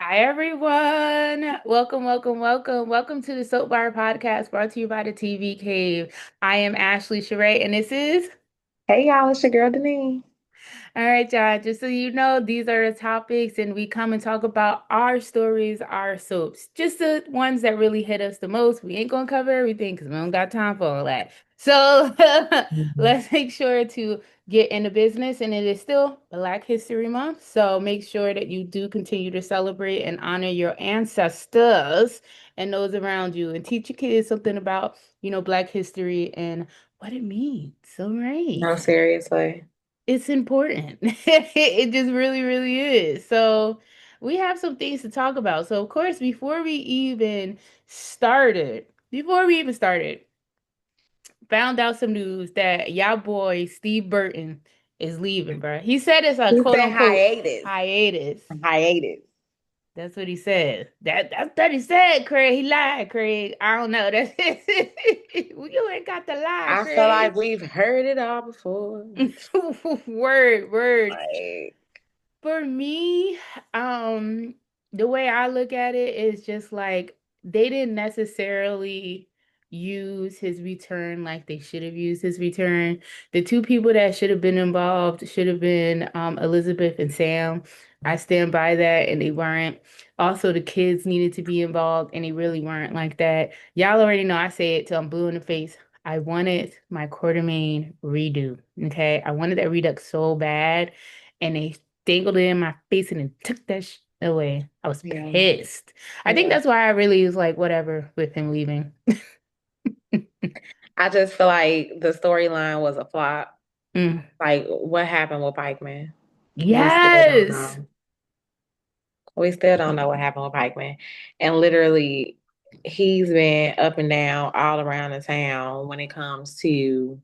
Hi, everyone. Welcome, welcome, welcome. Welcome to the Soap Bar Podcast brought to you by the TV Cave. I am Ashley Sheree, and this is. Hey y'all, it's your girl Denise. All right, y'all. Just so you know, these are the topics, and we come and talk about our stories, our soaps, just the ones that really hit us the most. We ain't gonna cover everything because we don't got time for all that. So Mhm. let's make sure to get into business, and it is still Black History Month. So make sure that you do continue to celebrate and honor your ancestors and those around you, and teach your kids something about, Black history and what it means. All right. No, seriously. It's important. It just really, really is. So we have some things to talk about. So of course, before we even started, found out some news that y'all boy Steve Burton is leaving, bro. He said it's a He quote said unquote hiatus. hiatus. Hiatus. That's what he said. That's what he said, Craig. He lied, Craig. I don't know. That's you ain't got to lie, I feel Craig. like we've heard it all before. Word, word. Like, For me, um, the way I look at it is just like they didn't necessarily use his return like they should have used his return. The two people that should have been involved should have been Elizabeth and Sam. I stand by that, and they weren't. Also, the kids needed to be involved, and they really weren't like that. Y'all already know I say it till I'm blue in the face. I wanted my Quartermaine redo. Okay, I wanted that redux so bad, and they dangled it in my face and then took that away. I was yeah, pissed. I think yeah. that's why I really was like, whatever with him leaving. I just feel like the storyline was a flop. Mm. Like, what happened with Pikeman? We still don't Yes. know. We still don't know what happened with Pikeman. And literally, he's been up and down all around the town when it comes to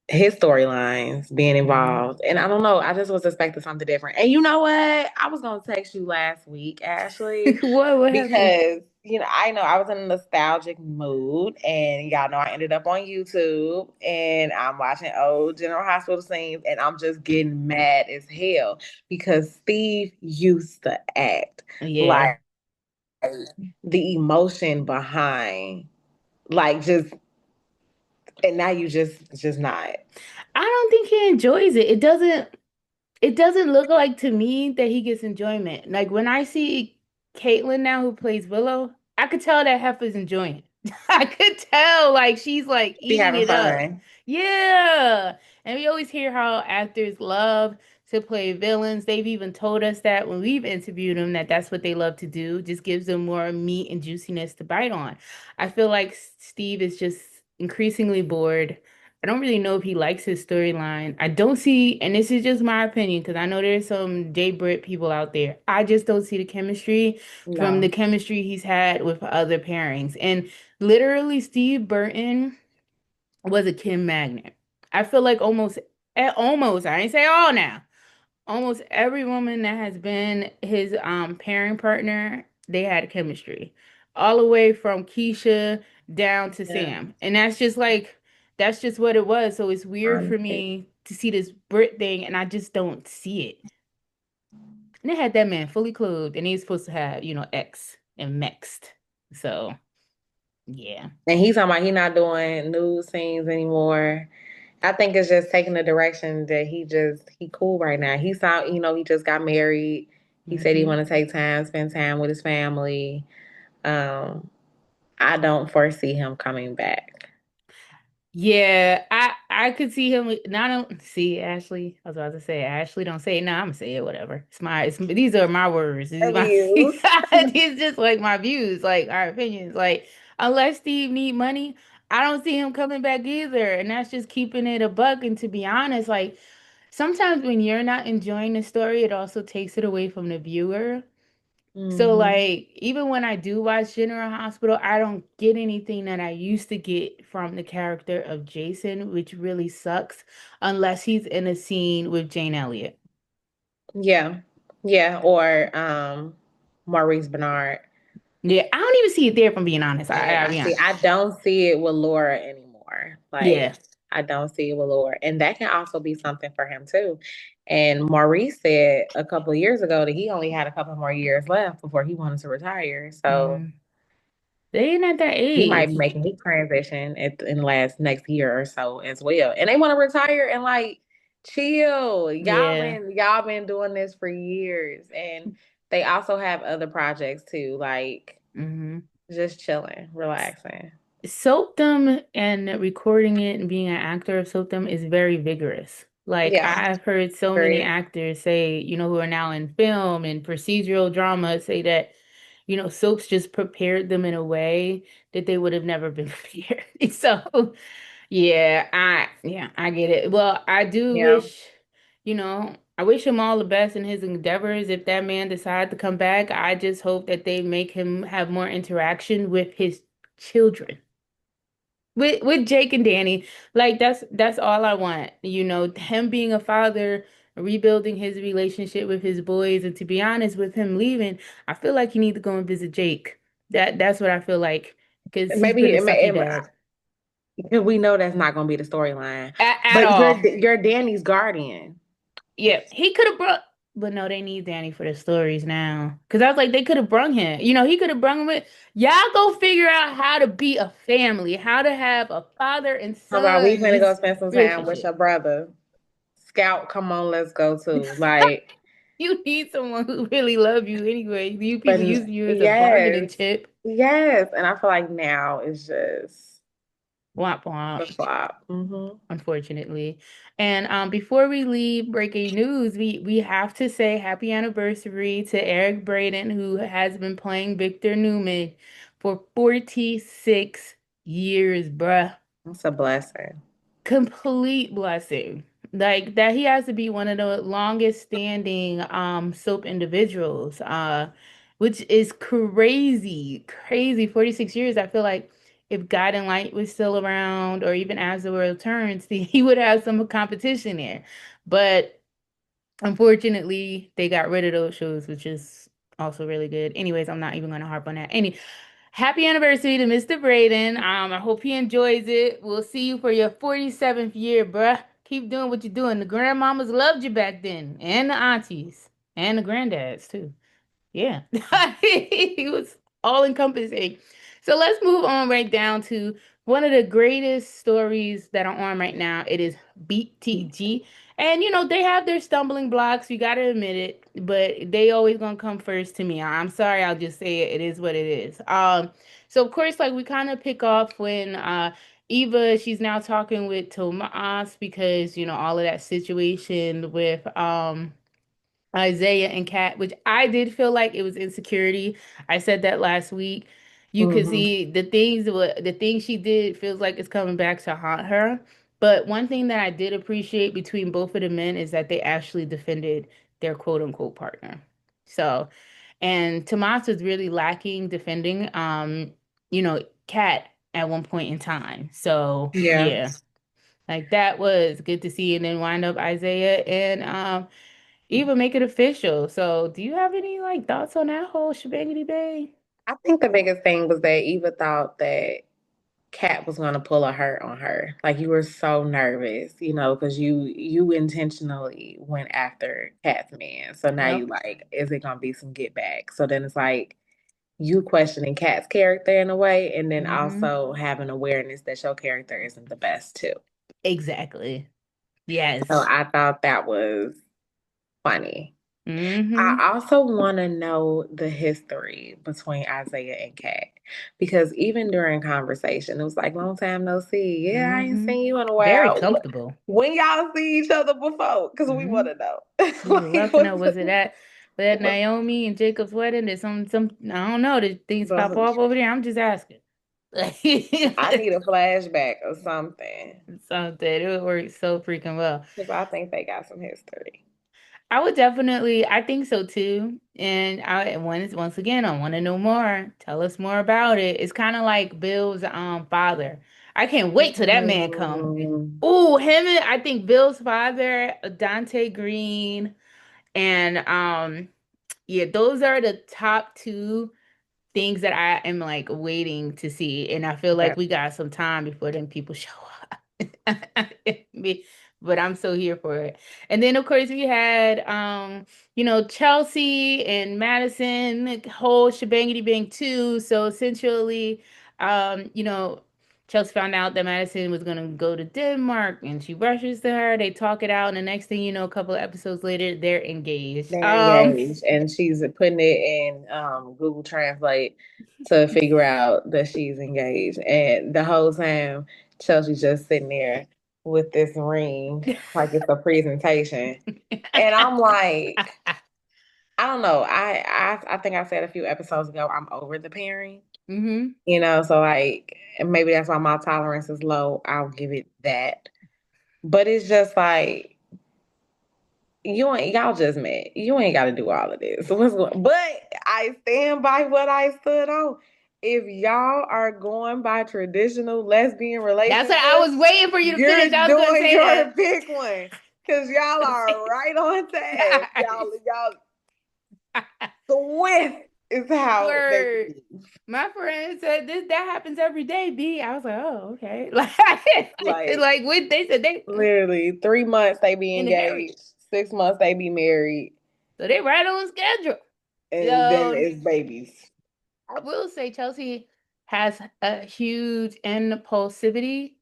his storylines being Mhm. involved. And I don't know, I just was expecting something different. And you know what? I was gonna text you last week, Ashley, What happened? because I know I was in a nostalgic mood, and y'all know I ended up on YouTube and I'm watching old General Hospital scenes, and I'm just getting mad as hell because Steve used to act Yeah. like the emotion behind, like, just, and now you just not. I don't think he enjoys it. It doesn't look like to me that he gets enjoyment. Like when I see Caitlyn now who plays Willow, I could tell that heifer's enjoying it. I could tell like she's like Be eating having it up. fun. Yeah. And we always hear how actors love to play villains. They've even told us that when we've interviewed them that that's what they love to do. Just gives them more meat and juiciness to bite on. I feel like Steve is just increasingly bored. I don't really know if he likes his storyline. I don't see, and this is just my opinion, because I know there's some J Brit people out there. I just don't see the chemistry from the No. chemistry he's had with other pairings. And literally, Steve Burton was a Kim magnet. I feel like almost, I ain't say all now, almost every woman that has been his pairing partner, they had chemistry. All the way from Keisha down to Yeah. Sam. And that's just what it was. So it's weird for Honestly. me to see this Brit thing and I just don't see it. And they had that man fully clothed and he's supposed to have, X and mixed. So yeah. And he's talking about he not doing news scenes anymore. I think it's just taking the direction that he cool right now. He sound, he just got married. He said he Hmm. want to take time, spend time with his family. I don't foresee him coming back. Yeah, I could see him. Not don't see Ashley. I was about to say Ashley. Don't say it. No, I'm gonna say it. Whatever. These are my words. These are my Views. these just like my views, like our opinions. Like unless Steve need money, I don't see him coming back either. And that's just keeping it a buck. And to be honest, like sometimes when you're not enjoying the story, it also takes it away from the viewer. So Hmm. like even when I do watch General Hospital, I don't get anything that I used to get from the character of Jason, which really sucks unless he's in a scene with Jane Elliott. Yeah. Yeah. Or Maurice Bernard. Yeah, I don't even see it there if I'm being honest. I And gotta be honest. I don't see it with Laura anymore. Yeah. Like, I don't see it with Laura. And that can also be something for him too. And Maurice said a couple of years ago that he only had a couple more years left before he wanted to retire. So Mm. They ain't at that he might be age. making his transition in the last next year or so as well. And they want to retire and like chill. Yeah. Y'all been doing this for years. And they also have other projects too, like Hmm. just chilling, relaxing. Soapdom and recording it and being an actor of Soapdom is very vigorous. Like Yeah, I've heard so many very. actors say, who are now in film and procedural drama say that, soaps just prepared them in a way that they would have never been prepared. So I get it. Well, I do Yeah. wish, I wish him all the best in his endeavors. If that man decided to come back, I just hope that they make him have more interaction with his children. With Jake and Danny. Like that's all I want. Him being a father, rebuilding his relationship with his boys, and to be honest, with him leaving, I feel like you need to go and visit Jake. That's what I feel like because he's been Maybe a it may, sucky dad. we know that's not going to be the storyline, At but all. you're Danny's guardian. Yeah, he could have brought, but no, they need Danny for the stories now. Because I was like, they could have brung him. He could have brung him with. Y'all go figure out how to be a family, how to have a father and How about we finna go sons spend some time with relationship. your brother? Scout, come on, let's go too. Like, You need someone who really love you anyway. You but people use you as a bargaining yes, chip. yes. And I feel like now it's just Womp the womp. flop. Hmm. Unfortunately. And before we leave breaking news, we have to say happy anniversary to Eric Braeden, who has been playing Victor Newman for 46 years, bruh. It's a blessing. Complete blessing. Like that he has to be one of the longest standing soap individuals, which is crazy. Crazy. 46 years. I feel like if Guiding Light was still around or even As the World Turns, he would have some competition there. But unfortunately, they got rid of those shows, which is also really good. Anyways, I'm not even going to harp on that. Happy anniversary to Mr. Braden. I hope he enjoys it. We'll see you for your 47th year, bruh. Keep doing what you're doing. The grandmamas loved you back then, and the aunties, and the granddads too. Yeah. He was all encompassing. So let's move on right down to one of the greatest stories that are on right now. It is BTG. And they have their stumbling blocks, you gotta admit it, but they always gonna come first to me. I'm sorry, I'll just say it. It is what it is. So of course, like we kind of pick off when Eva, she's now talking with Tomas because, all of that situation with Isaiah and Kat, which I did feel like it was insecurity. I said that last week. You could Hmm. see the things she did feels like it's coming back to haunt her. But one thing that I did appreciate between both of the men is that they actually defended their quote unquote partner. So, and Tomas was really lacking defending Kat at one point in time. So Yeah. yeah, like that was good to see. And then wind up Isaiah and even make it official. So, do you have any like thoughts on that whole shebangity bang? I think the biggest thing was that Eva thought that Kat was gonna pull a hurt on her. Like you were so nervous, because you intentionally went after Kat's man. So now you Yep. like, is it gonna be some get back? So then it's like you questioning Kat's character in a way, and then Mm-hmm. also having awareness that your character isn't the best too. Exactly. So Yes. I thought that was funny. Mm-hmm. I also want to know the history between Isaiah and Kat because even during conversation, it was like, long time no see. Yeah, I ain't Mm-hmm. seen you in a Very while. comfortable. When y'all see each other before? Because we Mm-hmm. want to know. We would love to know. Was it at What, Naomi and Jacob's wedding? Did some I don't know, did things pop was off over there? I'm just asking. I need a flashback or something Something. It would work so freaking well. because I think they got some history. I would definitely, I think so too. And once again, I want to know more. Tell us more about it. It's kind of like Bill's father. I can't wait till that man come. Mm, Ooh, him and I think Bill's father, Dante Green, and yeah, those are the top two things that I am like waiting to see. And I feel like that we got some time before them people show up. but I'm so here for it. And then of course we had Chelsea and Madison, the whole shebangity bang too. So essentially, Chelsea found out that Madison was gonna go to Denmark and she rushes to her, they talk it out, and the next thing you know, a couple of episodes later, they're engaged. They're engaged, and she's putting it in Google Translate to figure out that she's engaged. And the whole time, Chelsea's just sitting there with this ring, like it's a presentation. And I'm like, I don't know. I think I said a few episodes ago, I'm over the pairing. hmm So like maybe that's why my tolerance is low. I'll give it that. But it's just like y'all just met. You ain't got to do all of this. But I stand by what I stood on. If y'all are going by traditional lesbian That's what I relationships, was waiting for you to you're finish. I was gonna doing say your that. big one. Cause y'all are right on task. Y'all swift is how they Word. move. My friend said this that happens every day, B. I was like, oh, okay. Like, Like like what they said they literally 3 months they be in the marriage. engaged, 6 months they be married, So they right on schedule. and then So it's babies. I will say Chelsea has a huge impulsivity,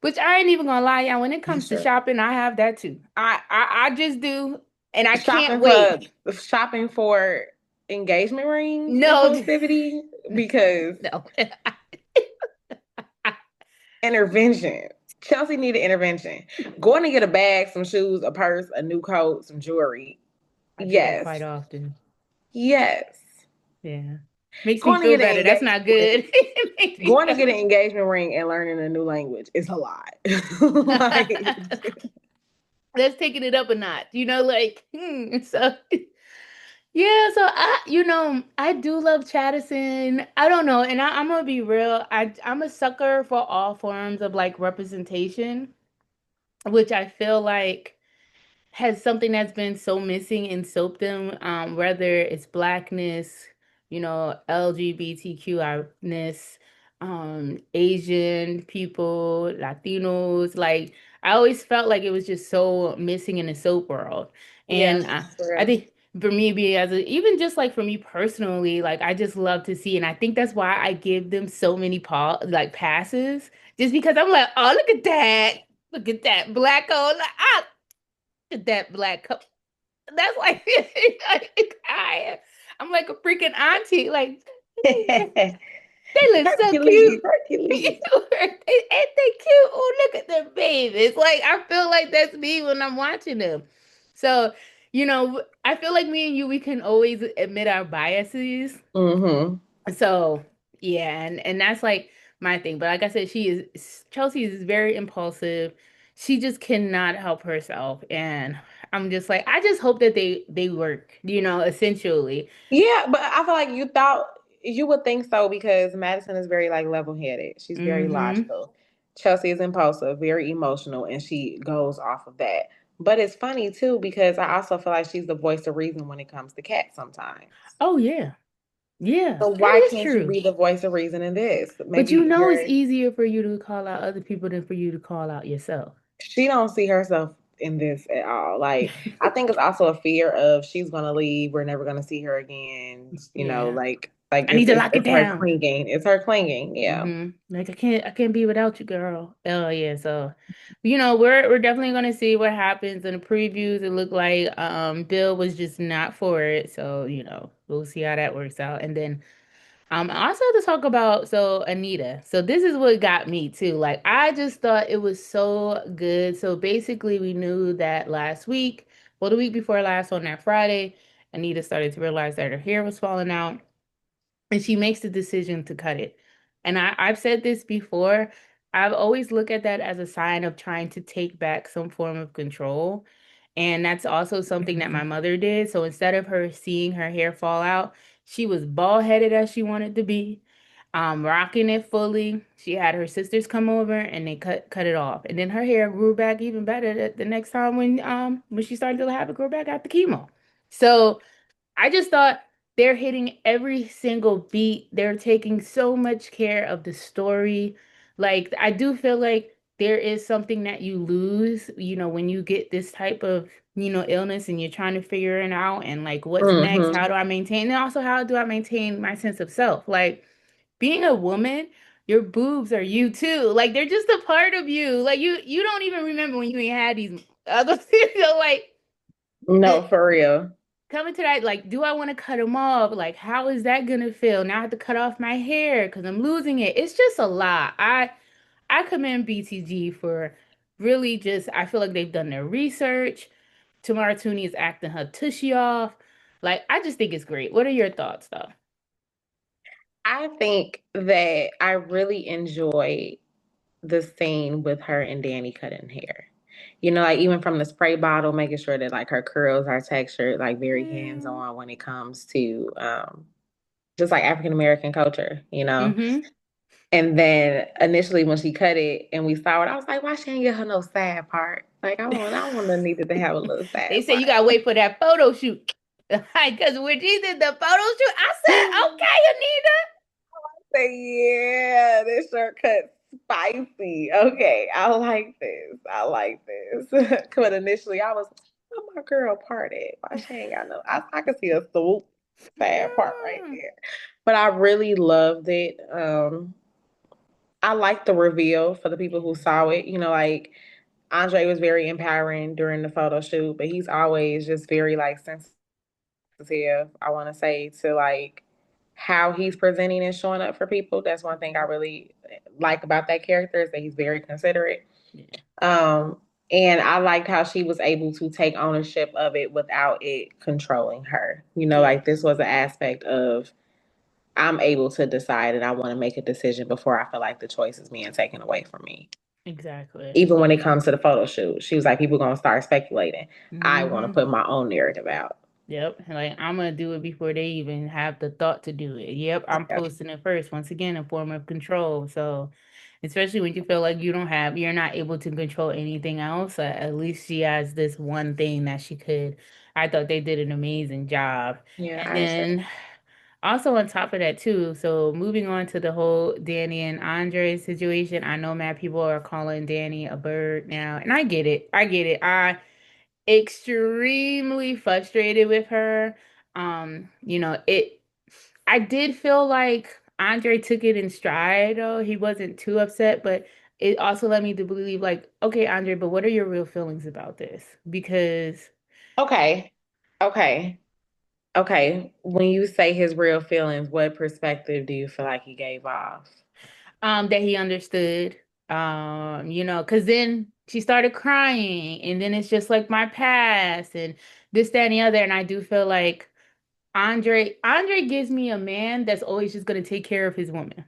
which I ain't even gonna lie, y'all. When it comes to Sure. shopping, I have that too. I just do, and I can't shopping wait. for shopping for engagement rings No, impulsivity because no. intervention. Chelsea needed intervention. Going to get a bag, some shoes, a purse, a new coat, some jewelry. I do that Yes. quite often. Yes. Yeah. Makes me Going to feel get an better. That's engagement not ring. good. It makes me Going to get an engagement ring and learning a new language is a lot. Like That's taking it up a notch, like, so yeah, so I do love Chattison. I don't know, and I'm gonna be real. I'm a sucker for all forms of like representation, which I feel like has something that's been so missing in soapdom, whether it's blackness, LGBTQI-ness, Asian people, Latinos. Like I always felt like it was just so missing in the soap world. yeah, And for I real. think for me being even just like for me personally, like I just love to see, and I think that's why I give them so many passes, just because I'm like, oh, look at that black hole, ah, that black cup. That's like, I'm like a freaking auntie. Like they look so Hercules, cute. Hercules. Ain't they cute? Oh, look at their babies. Like I feel like that's me when I'm watching them. So, I feel like me and you, we can always admit our biases. Mm-hmm. So yeah, and that's like my thing. But like I said, Chelsea is very impulsive. She just cannot help herself. And I'm just like, I just hope that they work, essentially. Yeah, but I feel like you would think so because Madison is very like level headed. She's very Mm-hmm. logical. Chelsea is impulsive, very emotional, and she goes off of that. But it's funny too because I also feel like she's the voice of reason when it comes to cats sometimes. Oh yeah. Yeah, So that why is can't you true. be the voice of reason in this? But Maybe it's easier for you to call out other people than for you to call out yourself. she don't see herself in this at all. Like I think it's also a fear of she's gonna leave, we're never gonna see her again. Yeah. Like I need to lock it it's her down. clinging. It's her clinging. Yeah. Like I can't be without you, girl. Oh yeah, so we're definitely gonna see what happens in the previews. It looked like Bill was just not for it, so we'll see how that works out. And then I also have to talk about Anita. So this is what got me too. Like I just thought it was so good. So basically we knew that last week, well the week before last on that Friday, Anita started to realize that her hair was falling out and she makes the decision to cut it. And I've said this before. I've always looked at that as a sign of trying to take back some form of control. And that's also something that my Mhm. mother did. So instead of her seeing her hair fall out, she was bald headed as she wanted to be, rocking it fully. She had her sisters come over and they cut it off. And then her hair grew back even better the next time when she started to have it grow back after chemo. So I just thought they're hitting every single beat. They're taking so much care of the story. Like, I do feel like there is something that you lose, when you get this type of, illness and you're trying to figure it out and like what's next, Mm-hmm. how do I maintain, and also how do I maintain my sense of self? Like being a woman, your boobs are you too. Like they're just a part of you. Like you don't even remember when you ain't had these other like the No, for real. coming to that, like, do I want to cut them off? Like, how is that gonna feel? Now I have to cut off my hair because I'm losing it. It's just a lot. I commend BTG for really just I feel like they've done their research. Tamara Tooney is acting her tushy off. Like, I just think it's great. What are your thoughts though? I think that I really enjoy the scene with her and Danny cutting hair. Like even from the spray bottle, making sure that like her curls are textured, like very hands on when it comes to just like African American culture. Mm-hmm. And then initially when she cut it and we saw it, I was like, why she ain't get her no sad part? Like I want to needed to have a little They sad said you part. gotta wait for that photo shoot. Like, because when she did the photo shoot, I said, okay, Say, yeah, this shortcut's spicy. Okay, I like this. I like this. But initially, I was, oh, my girl parted. Why she ain't got no? I could see a swoop sad part right Anita. there. But I really loved it. I liked the reveal for the people who saw it. Like Andre was very empowering during the photo shoot, but he's always just very like sensitive, I want to say, to like how he's presenting and showing up for people. That's one thing I really like about that character is that he's very considerate. Yeah. Um, and I liked how she was able to take ownership of it without it controlling her. Yeah. Like this was an aspect of I'm able to decide and I want to make a decision before I feel like the choice is being taken away from me. Exactly. Even when it comes to the photo shoot, she was like, people gonna start speculating. I want to Hmm. put my own narrative out. Yep. Like I'm gonna do it before they even have the thought to do it. Yep. I'm Yep. posting it first. Once again, a form of control. So, especially when you feel like you're not able to control anything else. At least she has this one thing that she could. I thought they did an amazing job. Yeah, And I did too. then also on top of that too, so moving on to the whole Danny and Andre situation, I know mad people are calling Danny a bird now, and I get it. I get it. I extremely frustrated with her. It I did feel like Andre took it in stride though. He wasn't too upset, but it also led me to believe like, okay, Andre, but what are your real feelings about this? Because Okay. Okay. Okay. When you say his real feelings, what perspective do you feel like he gave off? that he understood. Because then she started crying, and then it's just like my past and this, that, and the other. And I do feel like Andre gives me a man that's always just gonna take care of his woman.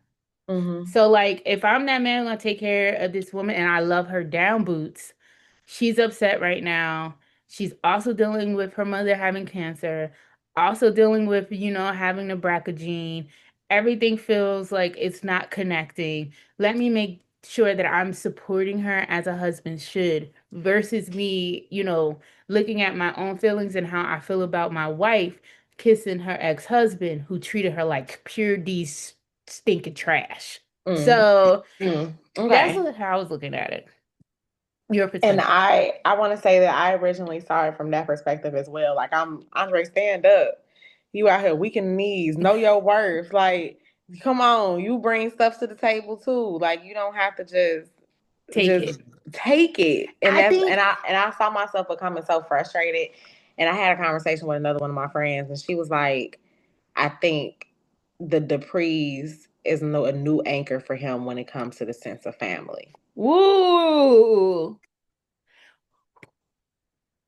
Mm-hmm. So like if I'm that man gonna take care of this woman and I love her down boots, she's upset right now. She's also dealing with her mother having cancer, also dealing with, having the BRCA gene. Everything feels like it's not connecting. Let me make sure that I'm supporting her as a husband should versus me, looking at my own feelings and how I feel about my wife kissing her ex-husband who treated her like pure D stinking trash. Mm. So Mm. that's Okay. how I was looking at it. Your And perspective. I want to say that I originally saw it from that perspective as well. Like I'm Andre, stand up. You out here weak in the knees, know your worth. Like, come on, you bring stuff to the table too. Like you don't have to Take just it. take it. And I that's think, and I saw myself becoming so frustrated. And I had a conversation with another one of my friends, and she was like, I think the Dupree's is a new anchor for him when it comes to the sense of family. woo.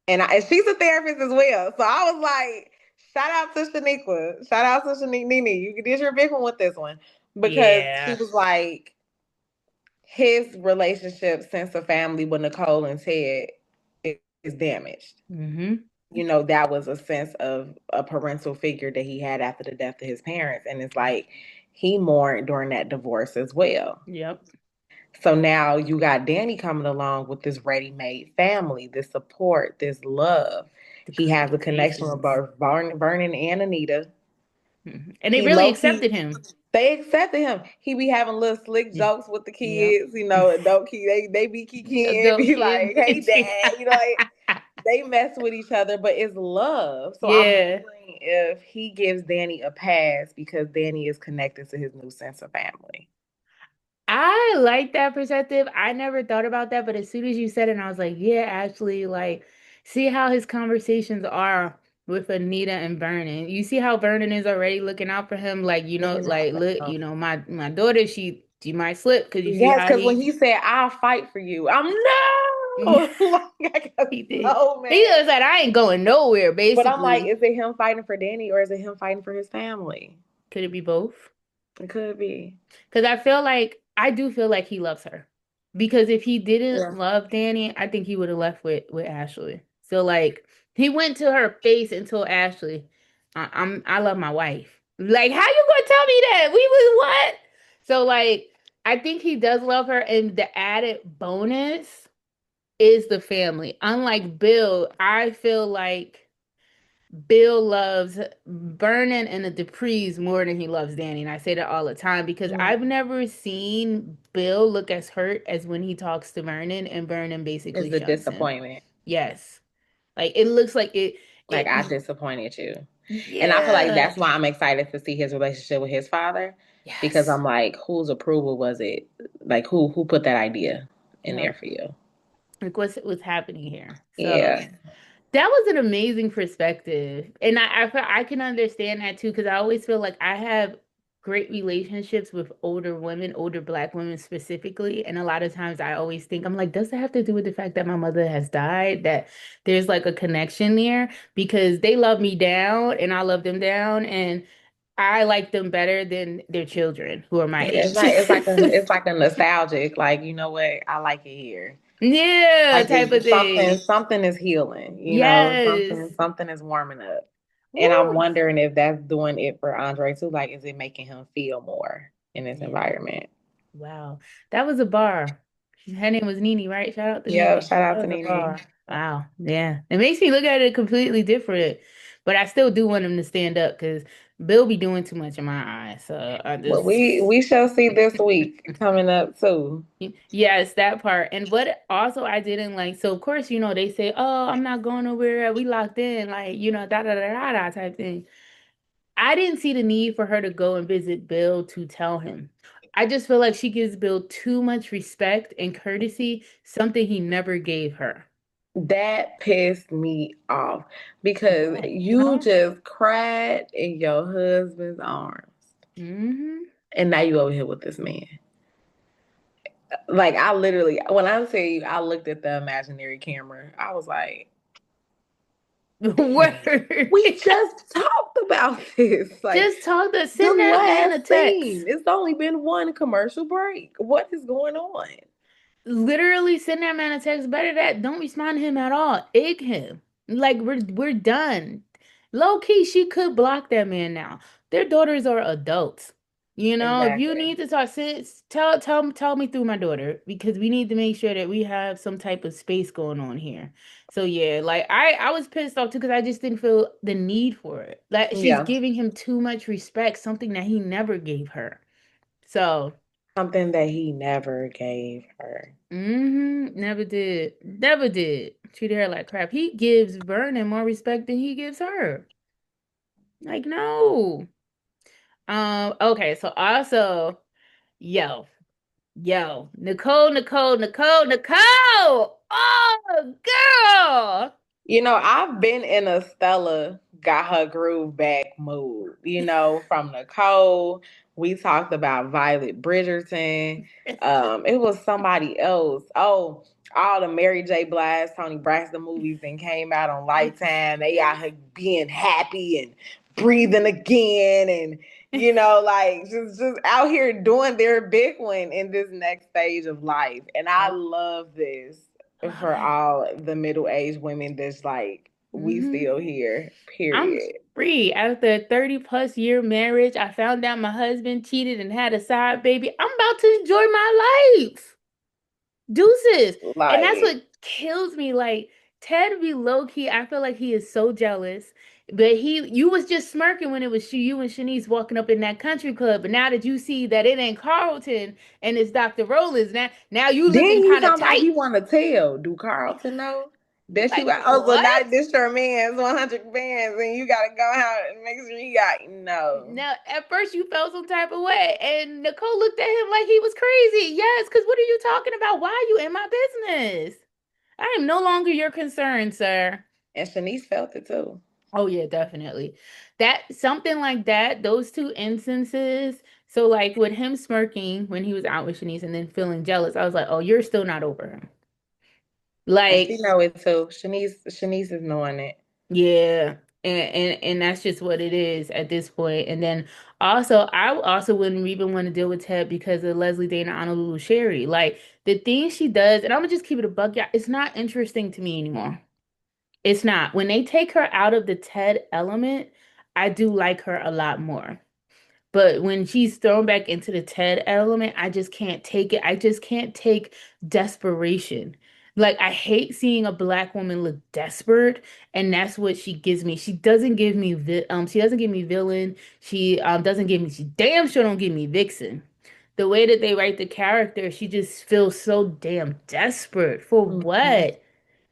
And she's a therapist as well. So I was like, shout out to Shaniqua. Shout out to Shanique Nene. You did your big one with this one. Because she Yeah. was like, his relationship sense of family with Nicole and Ted is damaged. Mm-hmm. That was a sense of a parental figure that he had after the death of his parents. And it's like he mourned during that divorce as well. Yep. So now you got Danny coming along with this ready-made family, this support, this love. The He has a connection with conversations. both Vernon and Anita. And they He really low key, accepted him. they accepted him. He be having little slick Yeah. jokes with the Yep. kids, you know, adult kids. They be kikiing, Adult be kids. like, "Hey, dad," you know, like they mess with each other, but it's love. So I'm Yeah. wondering if he gives Danny a pass because Danny is connected to his new sense of family. I like that perspective. I never thought about that, but as soon as you said it, I was like, yeah, actually, like, see how his conversations are with Anita and Vernon. You see how Vernon is already looking out for him, like, Looking out like, for look, him. my daughter, she might slip because you see Yes, how because when he he said, "I'll fight for you," I'm no, like I got he did. so He mad. just said, I ain't going nowhere, But I'm like, basically. is it him fighting for Danny or is it him fighting for his family? Could it be both? It could be. Because I do feel like he loves her. Because if he didn't Yeah. love Danny, I think he would have left with Ashley. So like he went to her face and told Ashley, I love my wife. Like, how you gonna tell me that? We was what? So like I think he does love her, and the added bonus is the family. Unlike Bill, I feel like Bill loves Vernon and the Duprees more than he loves Danny. And I say that all the time because I've Mm. never seen Bill look as hurt as when he talks to Vernon and Vernon It's basically the shuns him. disappointment. Yes. Like it looks like Like I it disappointed you. And I feel like yeah. that's why I'm excited to see his relationship with his father because Yes. I'm like, whose approval was it? Like who put that idea in Yep. there for you? Like what's happening here. So Yeah. that was an amazing perspective. And I can understand that too, because I always feel like I have great relationships with older women, older Black women specifically. And a lot of times I always think, I'm like, does that have to do with the fact that my mother has died? That there's like a connection there because they love me down and I love them down. And I like them better than their children who are my Yeah, age. it's like a nostalgic, like, you know what, I like it here. Yeah, Like type of it's something thing. something is healing, you know, Yes. something is warming up. And I'm Woo. wondering if that's doing it for Andre too. Like, is it making him feel more in this Yeah. environment? Wow. That was a bar. Her name was Nene, right? Shout out to Yeah, Nene. shout That out to was a Nene. bar. Wow. Yeah. It makes me look at it completely different. But I still do want him to stand up because Bill be doing too much in my eyes. So I Well, just we shall see this week coming up too. yes, that part. And what also I didn't like, so of course, they say, oh, I'm not going nowhere. We locked in, like, da da da da da type thing. I didn't see the need for her to go and visit Bill to tell him. I just feel like she gives Bill too much respect and courtesy, something he never gave her. That pissed me off because Why? you just cried in your husband's arms. Hmm. And now you over here with this man. Like I literally, when I tell you, I looked at the imaginary camera. I was like, "Damn, Word. we just talked about this. Like Just talk to the send that man a last text. scene. It's only been one commercial break. What is going on?" Literally send that man a text. Better that don't respond to him at all. Egg him. Like we're done. Low key, she could block that man now. Their daughters are adults. If you Exactly. need to talk, tell me through my daughter because we need to make sure that we have some type of space going on here. So yeah, like I was pissed off too because I just didn't feel the need for it. Like she's Yeah. giving him too much respect, something that he never gave her. So. Something that he never gave her. Never did. Never did. Treat her like crap. He gives Vernon more respect than he gives her. Like, no. Okay, so also, yo, Nicole. Oh, girl. You know, I've been in a Stella got her groove back mood. You know, from Nicole, we talked about Violet Bridgerton. It was somebody else. Oh, all the Mary J. Blige, Tony Braxton movies that came out on Lifetime. They out here being happy and breathing again, and like just out here doing their big one in this next stage of life. And I Yep. love this Love for it. all the middle-aged women that's like, we Hmm. still here, I'm period. free. After a 30 plus year marriage, I found out my husband cheated and had a side baby. I'm about to enjoy my life. Deuces. And that's Like, what kills me. Like, Ted be low key. I feel like he is so jealous. But you was just smirking when it was you and Shanice walking up in that country club. But now that you see that it ain't Carlton and it's Dr. Rollins, now you Then looking he kind of talking about tight. he want to tell. Do Carlton know that Like you got also what? not this your man's 100 bands and you got to go out and make sure you got no. Now, at first you felt some type of way, and Nicole looked at him like he was crazy. Yes, because what are you talking about? Why are you in my business? I am no longer your concern, sir. And Shanice felt it too. Oh yeah, definitely. That something like that, those two instances. So like with him smirking when he was out with Shanice and then feeling jealous, I was like, oh, you're still not over him. And she Like, know it too. Shanice is knowing it. yeah. And that's just what it is at this point. And then also I also wouldn't even want to deal with Ted because of Leslie Dana Honolulu Sherry. Like the things she does, and I'm gonna just keep it a buck, yeah, it's not interesting to me anymore. It's not. When they take her out of the Ted element, I do like her a lot more. But when she's thrown back into the Ted element, I just can't take it. I just can't take desperation. Like I hate seeing a black woman look desperate, and that's what she gives me. She doesn't give me she doesn't give me villain. She doesn't give me she damn sure don't give me vixen. The way that they write the character, she just feels so damn desperate for Mhm. what?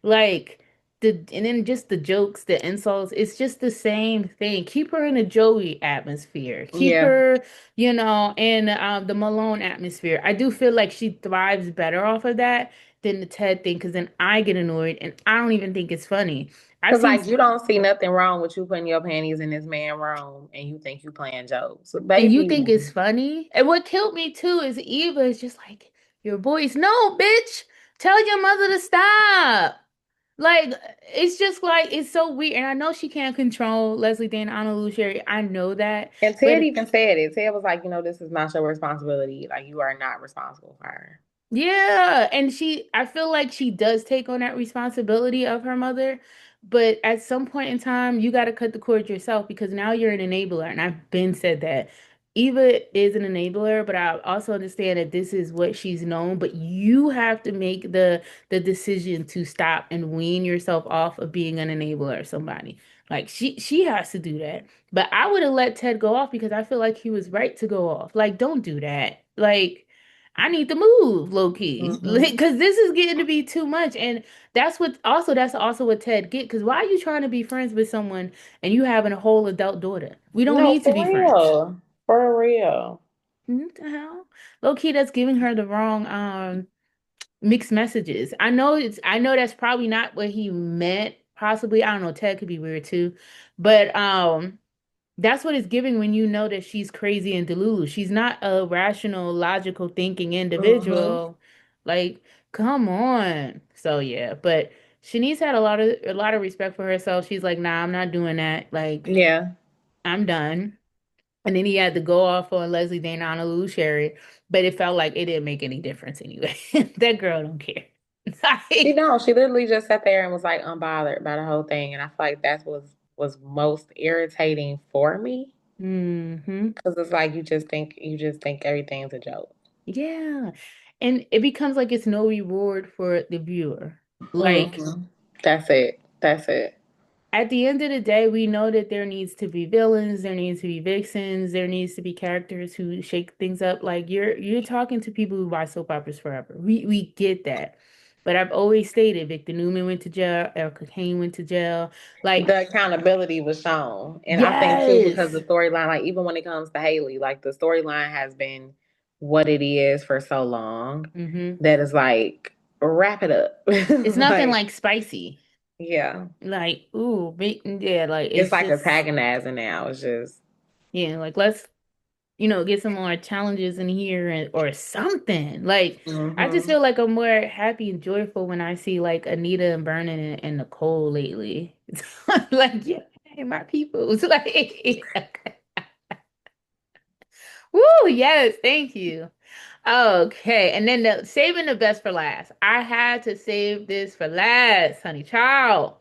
Like and then just the jokes, the insults, it's just the same thing. Keep her in a Joey atmosphere. Keep Yeah. her, in the Malone atmosphere. I do feel like she thrives better off of that than the Ted thing because then I get annoyed and I don't even think it's funny. I've Cause seen like you don't see nothing wrong with you putting your panties in this man room and you think you playing jokes. So and you baby, think it's funny. And what killed me too is Eva is just like, your voice. No, bitch, tell your mother to stop. Like it's just like it's so weird, and I know she can't control Leslie Dana Honolulu Sherry. I know that, and Ted but even said it. Ted was like, this is not your responsibility. Like you are not responsible for her. yeah, and I feel like she does take on that responsibility of her mother, but at some point in time, you got to cut the cord yourself because now you're an enabler, and I've been said that. Eva is an enabler, but I also understand that this is what she's known, but you have to make the decision to stop and wean yourself off of being an enabler of somebody. Like she has to do that. But I would have let Ted go off because I feel like he was right to go off. Like, don't do that. Like I need to move low key Hmm. because this is getting to be too much. And that's also what Ted get. Because why are you trying to be friends with someone and you having a whole adult daughter? We don't No, need to for be friends. real. For real. What the hell? Low key, that's giving her the wrong mixed messages. I know that's probably not what he meant. Possibly, I don't know. Ted could be weird too, but that's what it's giving when you know that she's crazy and delulu. She's not a rational, logical thinking Hmm. individual. Like, come on. So yeah, but Shanice had a lot of respect for herself. She's like, nah, I'm not doing that. Like, Yeah. I'm done. And then he had to go off on Leslie Dana Honolulu Sherry, but it felt like it didn't make any difference anyway. That girl don't care. She Like, don't. She literally just sat there and was like unbothered by the whole thing. And I feel like that was most irritating for me. hmm. Cause it's like you just think everything's a joke. Yeah. And it becomes like it's no reward for the viewer. Like Hmm. That's it. That's it. at the end of the day, we know that there needs to be villains, there needs to be vixens, there needs to be characters who shake things up. Like you're talking to people who watch soap operas forever. We get that. But I've always stated Victor Newman went to jail, Erica Kane went to jail. Like, The accountability was shown. And I think too, because yes. the storyline, like even when it comes to Haley, like the storyline has been what it is for so long Hmm. that is like wrap it up. It's nothing Like, like spicy. yeah. Like, ooh, yeah, like It's it's like just antagonizing now. It's just yeah, like let's get some more challenges in here or something. Like, I just hmm. feel like I'm more happy and joyful when I see like Anita and Vernon and Nicole lately. Like, yeah, hey, my peoples. Like, woo, yes, thank you. Okay, and then saving the best for last. I had to save this for last, honey child.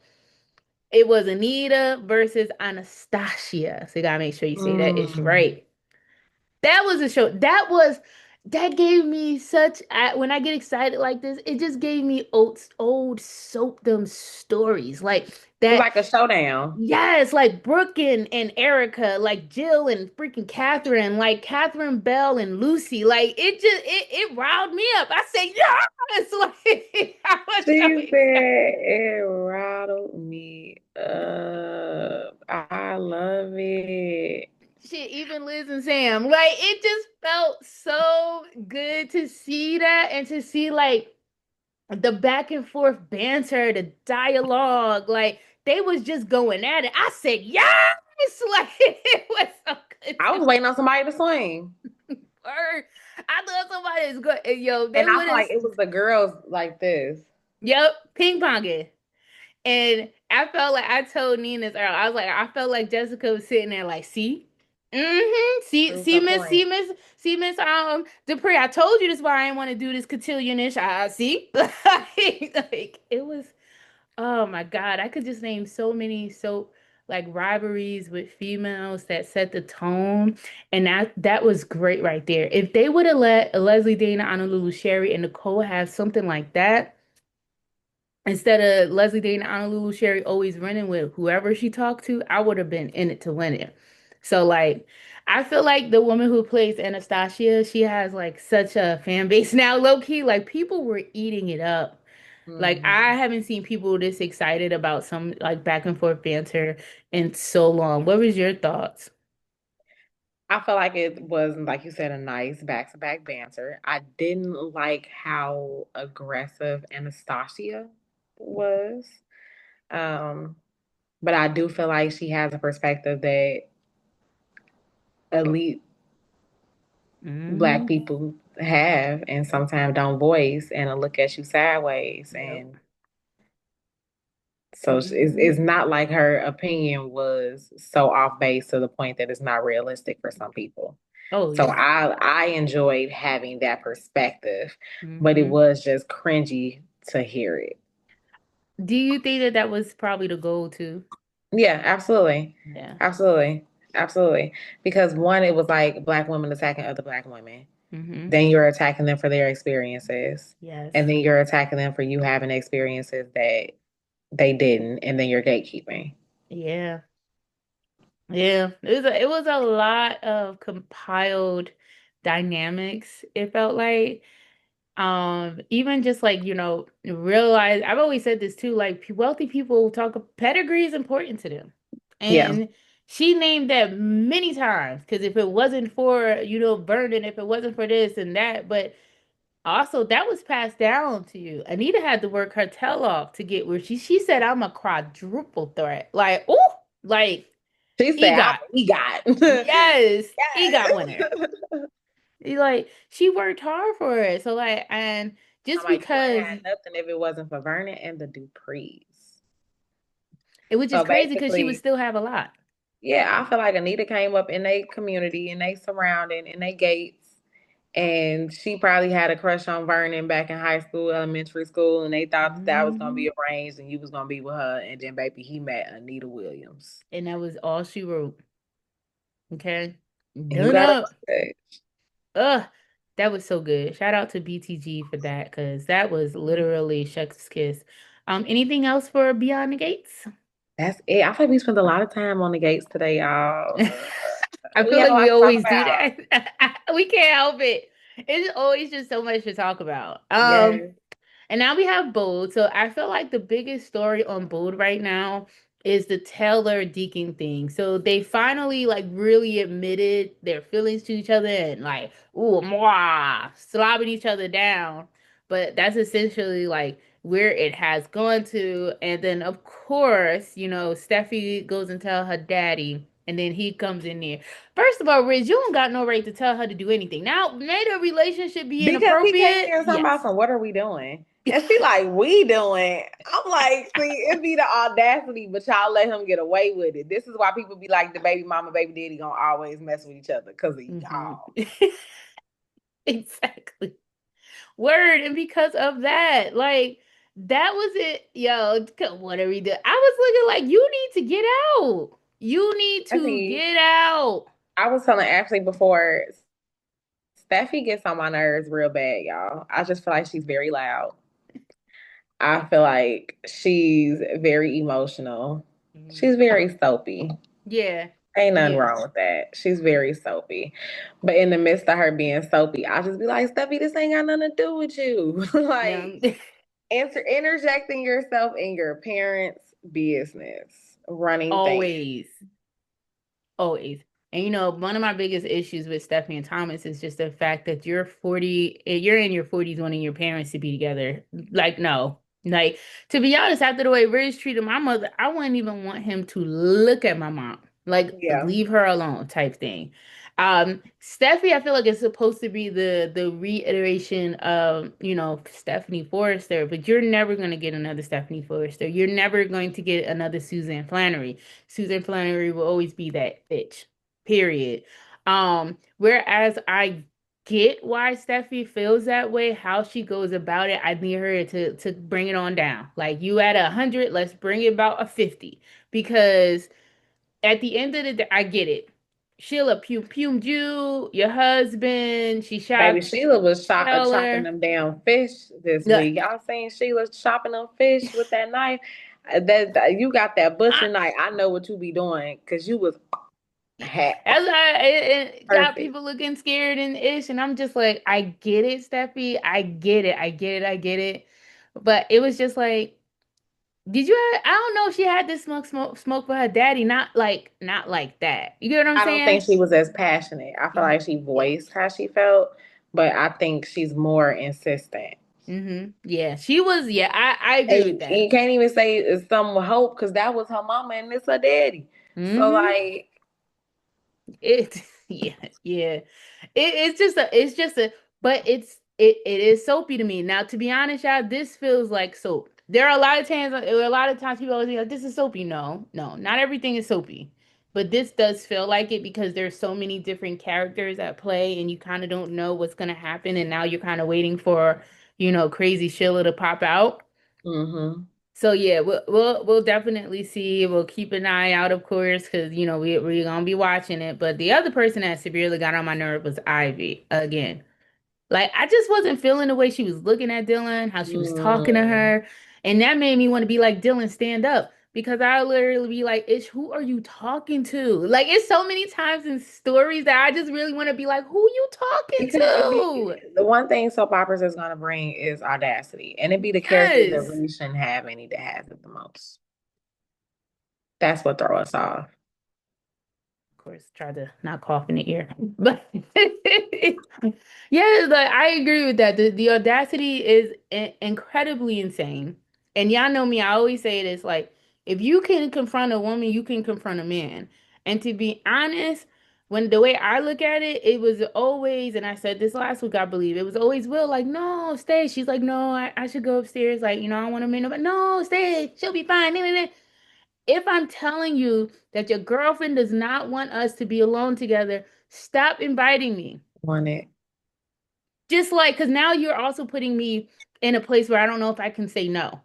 It was Anita versus Anastasia. So you gotta make sure you say that it's Mm. right. That was a show. That was. that gave me such when I get excited like this, it just gave me old soapdom stories like It's that. like a showdown. Yes, like Brooke and Erica, like Jill and freaking Catherine, like Catherine Bell and Lucy. Like it riled me up. I say yes, like I was so She said excited. it rattled me up. I love it. Shit, even Liz and Sam, like it just felt so good to see that and to see like the back and forth banter, the dialogue, like they was just going at it. I said yes, like it was so good I to was waiting on somebody to swing. word. I thought somebody is good. Yo, they And I would feel have. like it was the girls like this. Yep, ping ponging. And I felt like I told Nina this earlier. I was like, I felt like Jessica was sitting there like, see, Prove her point. See Miss Dupree. I told you this is why I didn't want to do this cotillionish. I see, like it was. Oh my God, I could just name so many like rivalries with females that set the tone, and that was great right there. If they would have let Leslie Dana, Honolulu Sherry, and Nicole have something like that, instead of Leslie Dana, Honolulu Sherry always running with whoever she talked to, I would have been in it to win it. So like, I feel like the woman who plays Anastasia, she has like such a fan base now, low key. Like people were eating it up. Like I Mhm. haven't seen people this excited about some like back and forth banter in so long. What was your thoughts? I feel like it was, like you said, a nice back-to-back banter. I didn't like how aggressive Anastasia was. Um, but I do feel like she has a perspective that elite Black Hmm. people have and sometimes don't voice and look at you sideways. Yep. And so Hmm. it's not like her opinion was so off base to the point that it's not realistic for some people. Oh So yeah. I enjoyed having that perspective, but it Hmm. was just cringy to hear it. Do you think that that was probably the goal too? Yeah, absolutely. Yeah. Absolutely. Absolutely. Because one, it was like Black women attacking other Black women. Hmm. Then you're attacking them for their experiences. Yes. And then you're attacking them for you having experiences that they didn't. And then you're gatekeeping. Yeah. Yeah. It was a lot of compiled dynamics, it felt like. Even just like, realize I've always said this too, like wealthy people talk pedigree is important to them. Yeah. And she named that many times because if it wasn't for, Vernon, if it wasn't for this and that, but also that was passed down to you. Anita had to work her tail off to get where she said I'm a quadruple threat. Like, oh, like She said, I'm EGOT. an EGOT. Yes, EGOT winner. Yes. Like she worked hard for it. So like, and I'm just like, you wouldn't because have nothing if it wasn't for Vernon and the Duprees. it was So just crazy because she would basically, still have a lot. yeah, I feel like Anita came up in their community, in their surrounding, in their gates, and she probably had a crush on Vernon back in high school, elementary school, and they thought that that was gonna Hmm. be arranged and you was gonna be with her, and then baby, he met Anita Williams, And that was all she wrote. Okay. and you Done gotta up. love it. Ugh. That was so good. Shout out to BTG for that because that was literally Shucks Kiss. Anything else for Beyond the Gates? That's it. I feel like we spent a lot of time on the gates today, y'all. I We feel had a like lot we to talk always do about. that. We can't help it. It's always just so much to talk about. Yes. And now we have Bold. So I feel like the biggest story on Bold right now is the Taylor Deacon thing. So they finally like really admitted their feelings to each other and like, ooh, mwah, slobbing each other down. But that's essentially like where it has gone to. And then of course, Steffi goes and tell her daddy, and then he comes in there. First of all, Riz, you don't got no right to tell her to do anything. Now, may the relationship be Because he came inappropriate? here talking about Yes. some, what are we doing? And she like, we doing. I'm like, see, it be the audacity, but y'all let him get away with it. This is why people be like, the baby mama, baby daddy gonna always mess with each other because of Hmm. y'all. Exactly. Word. And because of that, like, that was it. Yo, what are we doing? I was looking like, you need to get out. You need I to see. get out. I was telling Ashley before Steffi gets on my nerves real bad, y'all. I just feel like she's very loud. I feel like she's very emotional. Mhm. She's very soapy. Yeah. Ain't nothing Yeah. wrong with that. She's very soapy. But in the midst of her being soapy, I'll just be like, Steffi, this ain't got nothing to do with you. Like, No. interjecting yourself in your parents' business, running things. Always. Always. And one of my biggest issues with Stephanie and Thomas is just the fact that you're 40, you're in your 40s wanting your parents to be together. Like, no. Like, to be honest, after the way Riz treated my mother, I wouldn't even want him to look at my mom. Like, Yeah. leave her alone type thing. Steffi, I feel like it's supposed to be the reiteration of, Stephanie Forrester, but you're never gonna get another Stephanie Forrester. You're never going to get another Suzanne Flannery. Susan Flannery will always be that bitch. Period. Whereas I get why Steffi feels that way, how she goes about it. I need her to bring it on down. Like you at 100, let's bring it about a 50. Because at the end of the day, I get it. Sheila pumed you, your husband, she Baby, shot Sheila was chopping Taylor. them damn fish this Look, week. Y'all seen Sheila chopping them fish with that knife? You got that I, butcher knife. I know what you be doing because you was ha- as it got perfect. people looking scared and ish, and I'm just like, I get it, Steffi. I get it. I get it. I get it. But it was just like, I don't know if she had this smoke for her daddy, not like that. You get what I'm I don't saying? think she was as passionate. I feel like she Yeah. voiced how she felt, but I think she's more insistent. Yeah, she was, yeah, I agree with And that. you can't even say it's some hope because that was her mama and it's her daddy. So Mm-hmm. like, It yeah, yeah. It's just a but it is soapy to me. Now to be honest, y'all, this feels like soap. There are a lot of times people always be like, this is soapy. No, no, not everything is soapy. But this does feel like it because there's so many different characters at play and you kind of don't know what's gonna happen, and now you're kind of waiting for, crazy Sheila to pop out. mm-hmm. So yeah, we'll definitely see. We'll keep an eye out, of course, because we're gonna be watching it. But the other person that severely got on my nerve was Ivy again. Like I just wasn't feeling the way she was looking at Dylan, how she was talking to Mm. her, and that made me want to be like, Dylan, stand up. Because I literally be like, Ish, who are you talking to? Like it's so many times in stories that I just really want to be like, who you talking Because to? the one thing soap operas is going to bring is audacity, and it be the characters that Yes. really shouldn't have any that has it the most. That's what throw us off. Of course, try to not cough in the ear. But yeah, like I agree with that. The audacity is incredibly insane. And y'all know me, I always say this, like if you can confront a woman, you can confront a man. And to be honest, when the way I look at it, it was always, and I said this last week, I believe, it was always Will, like, no, stay. She's like, no, I should go upstairs. Like, I don't want to meet nobody. No, stay. She'll be fine. If I'm telling you that your girlfriend does not want us to be alone together, stop inviting me. Want it. Just like, because now you're also putting me in a place where I don't know if I can say no.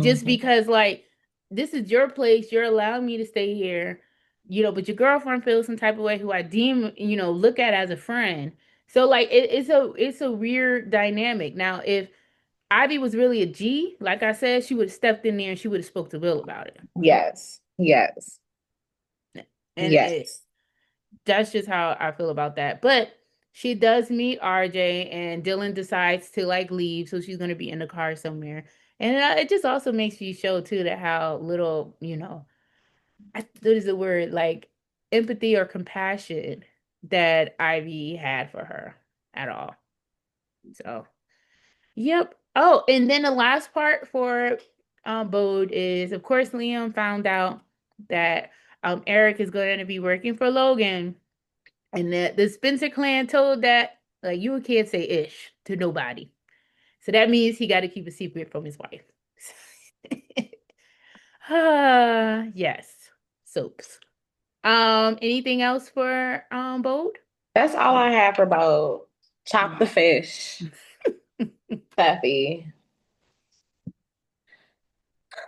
Just Hmm. because, like, this is your place, you're allowing me to stay here, but your girlfriend feels some type of way who I deem, look at as a friend. So, like, it's a weird dynamic. Now, if Ivy was really a G, like I said, she would have stepped in there and she would have spoke to Will about it. Yes. Yes. And Yes. that's just how I feel about that. But she does meet RJ, and Dylan decides to like leave, so she's gonna be in the car somewhere. And it just also makes you show too that how little, what is the word, like empathy or compassion that Ivy had for her at all. So, yep. Oh, and then the last part for Bode is, of course, Liam found out that Eric is going to be working for Logan. And the Spencer clan told that like you can't say ish to nobody. So that means he got to keep a secret from his wife. Yes. Soaps. Anything else for Bold? That's all I have for about chop the fish, Steffi,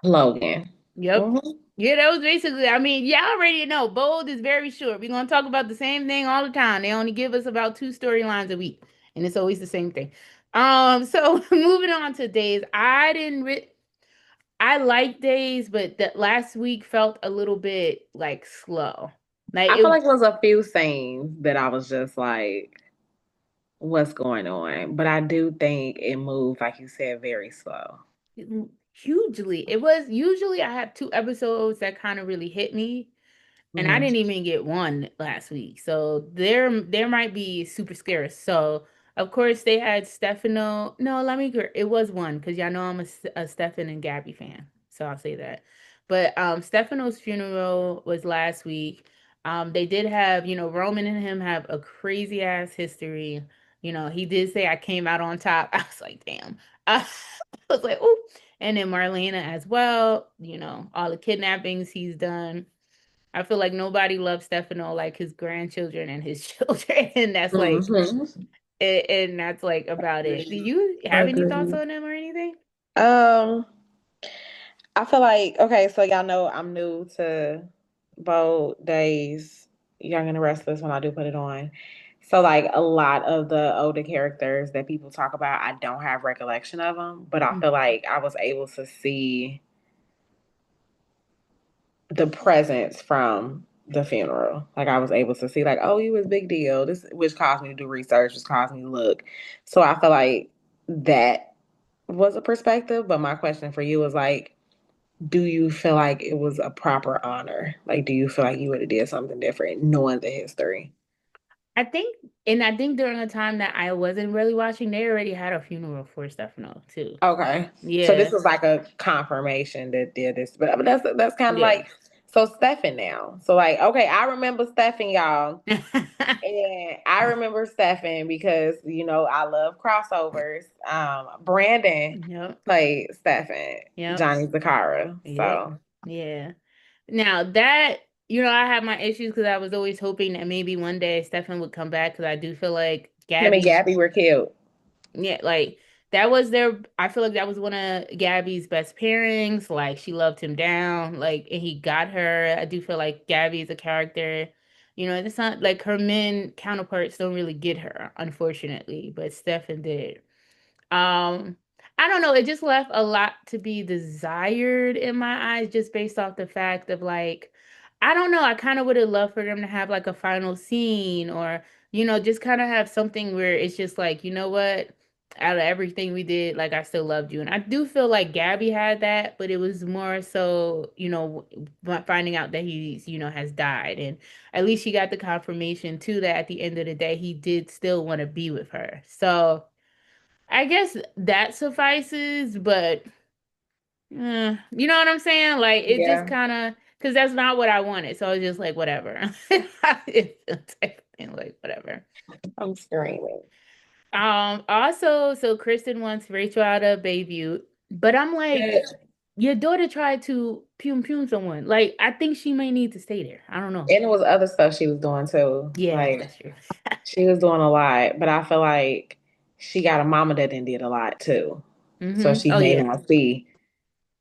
Logan. Yep. Mhm. Yeah, that was basically, I mean, y'all already know, Bold is very short. We're gonna talk about the same thing all the time. They only give us about two storylines a week, and it's always the same thing. So moving on to Days. I like Days, but that last week felt a little bit like slow. Like I feel it like it was a few scenes that I was just like, what's going on? But I do think it moved, like you said, very slow. hugely. It was usually I have two episodes that kind of really hit me. And I Mhm. didn't even get one last week. So there might be super scarce. So of course they had Stefano. No, it was one because y'all know I'm a Stefan and Gabby fan. So I'll say that. But Stefano's funeral was last week. They did have, Roman and him have a crazy ass history. He did say I came out on top. I was like, damn. I was like, oh. And then Marlena as well, all the kidnappings he's done. I feel like nobody loves Stefano like his grandchildren and his children, and that's like, Mhm. and that's like about it. Do you have any thoughts Agreed. on them or anything? Um, I feel like okay, so y'all know I'm new to Bold Days, Young and the Restless when I do put it on. So like a lot of the older characters that people talk about, I don't have recollection of them, but I Mm. feel like I was able to see the presence from the funeral. Like I was able to see like, oh, he was a big deal. This which caused me to do research, which caused me to look. So I feel like that was a perspective, but my question for you was like, do you feel like it was a proper honor? Like, do you feel like you would have did something different knowing the history? I think during the time that I wasn't really watching, they already had a funeral for Stefano too. Okay. So this Yeah, was like a confirmation that did this, but that's kind of yeah. like so Stefan now. So like, okay, I remember Stefan, y'all. And I remember Stefan because I love crossovers. Brandon Yep, played Stefan, yep, Johnny Zakara. yep, So yeah. Now that I have my issues because I was always hoping that maybe one day Stefan would come back because I do feel like him and Gabby. Gabby were killed. Yeah, like that was their I feel like that was one of Gabby's best pairings. Like she loved him down, like and he got her. I do feel like Gabby is a character. It's not like her men counterparts don't really get her, unfortunately, but Stefan did. Um, I don't know, it just left a lot to be desired in my eyes, just based off the fact of like, I don't know, I kind of would have loved for them to have like a final scene or, just kind of have something where it's just like, you know what? Out of everything we did, like I still loved you. And I do feel like Gabby had that, but it was more so, finding out that he's, has died. And at least she got the confirmation too that at the end of the day, he did still want to be with her. So, I guess that suffices, but you know what I'm saying? Like it just Yeah, kind of because that's not what I wanted. So I was just like, whatever. It's type of thing, like whatever. I'm screaming. Also, so Kristen wants Rachel out of Bayview, but I'm like, And your daughter tried to pum someone. Like, I think she may need to stay there. I don't know. it was other stuff she was doing too. Yeah, Like that's true. she was doing a lot, but I feel like she got a mama that did a lot too. So she Oh may yeah, not see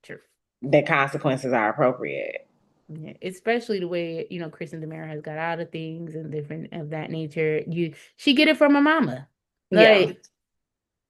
true. that consequences are appropriate. Yeah, especially the way, Kristen Demare has got out of things and different of that nature. She get it from her mama. Yeah. Like,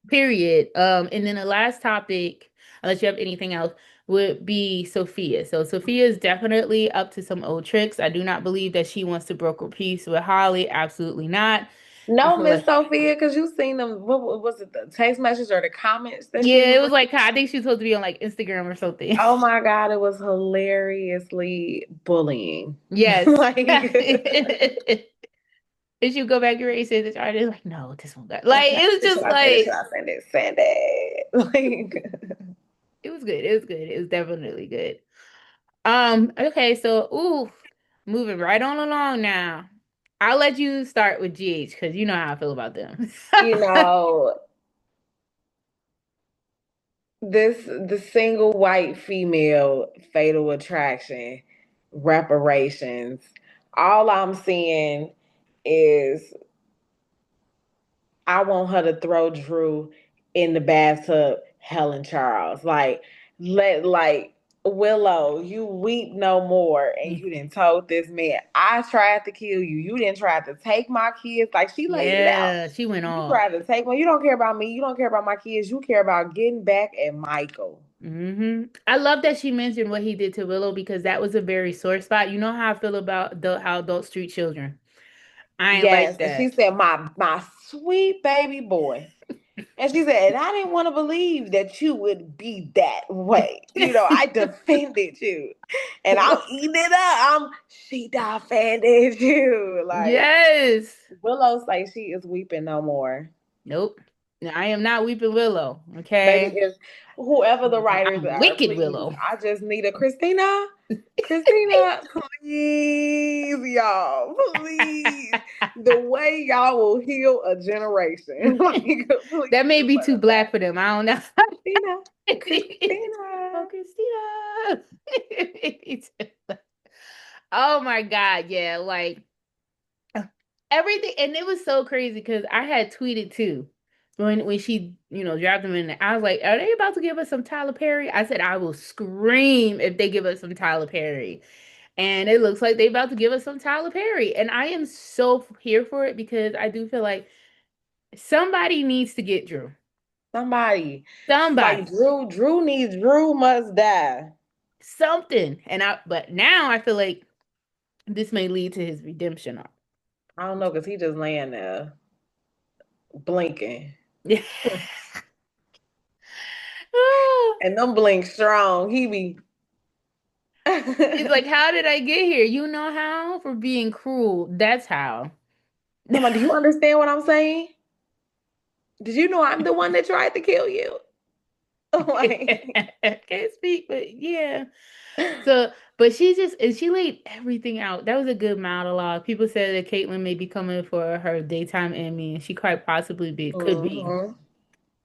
period. And then the last topic, unless you have anything else, would be Sophia. So Sophia is definitely up to some old tricks. I do not believe that she wants to broker peace with Holly. Absolutely not. I No, feel Miss like Sophia, because you seen them. What was it? The text message or the comments that she yeah, was. it was like I think she's supposed to be on like Instagram or something. Oh my God, it was hilariously bullying. Yes. Like, Did you go back and erase it? I did like, no, this one got like it was should just I send it? Should like I send it? Send it. Like, it was good. It was good. It was definitely good. Okay, so moving right on along now. I'll let you start with GH because you know how I feel about them. you know, the single white female fatal attraction reparations. All I'm seeing is I want her to throw Drew in the bathtub, Helen Charles. Like, let like Willow, you weep no more, and you didn't told this man, I tried to kill you. You didn't try to take my kids. Like she laid it out. Yeah, she went You off. tried to take one. You don't care about me. You don't care about my kids. You care about getting back at Michael. I love that she mentioned what he did to Willow because that was a very sore spot. You know how I feel about how adults treat children. I ain't like Yes, and she that. said, my sweet baby boy. And she said, and I didn't want to believe that you would be that way. I defended you. And I'm eating it up. She defended you. Like Yes. Willow say she is weeping no more. Nope. I am not Weeping Willow. Baby, Okay. if whoever the writers I'm are, Wicked please, Willow. I just need a Christina. Christina, please, y'all, please. The way y'all will heal a generation. Like, please That may just be let too us black have for them. I don't know. Christina. Christina. Oh, Christina. Oh my God. Yeah. Like everything. And it was so crazy because I had tweeted too. When she, dropped them in, I was like, "Are they about to give us some Tyler Perry?" I said, "I will scream if they give us some Tyler Perry." And it looks like they about to give us some Tyler Perry. And I am so here for it because I do feel like somebody needs to get Drew. Somebody. Like Somebody. Drew must die. Something. But now I feel like this may lead to his redemption arc. I don't know, because he just laying there blinking. Yeah. And them blink strong. He be It's like, how did I get here? You know how? For being cruel. That's how. Mama, do you understand what I'm saying? Did you know I'm the one that tried to kill you? Like, Can't speak, but yeah. So, but she laid everything out. That was a good monologue. People said that Caitlyn may be coming for her daytime Emmy, and she quite possibly could be, mhm.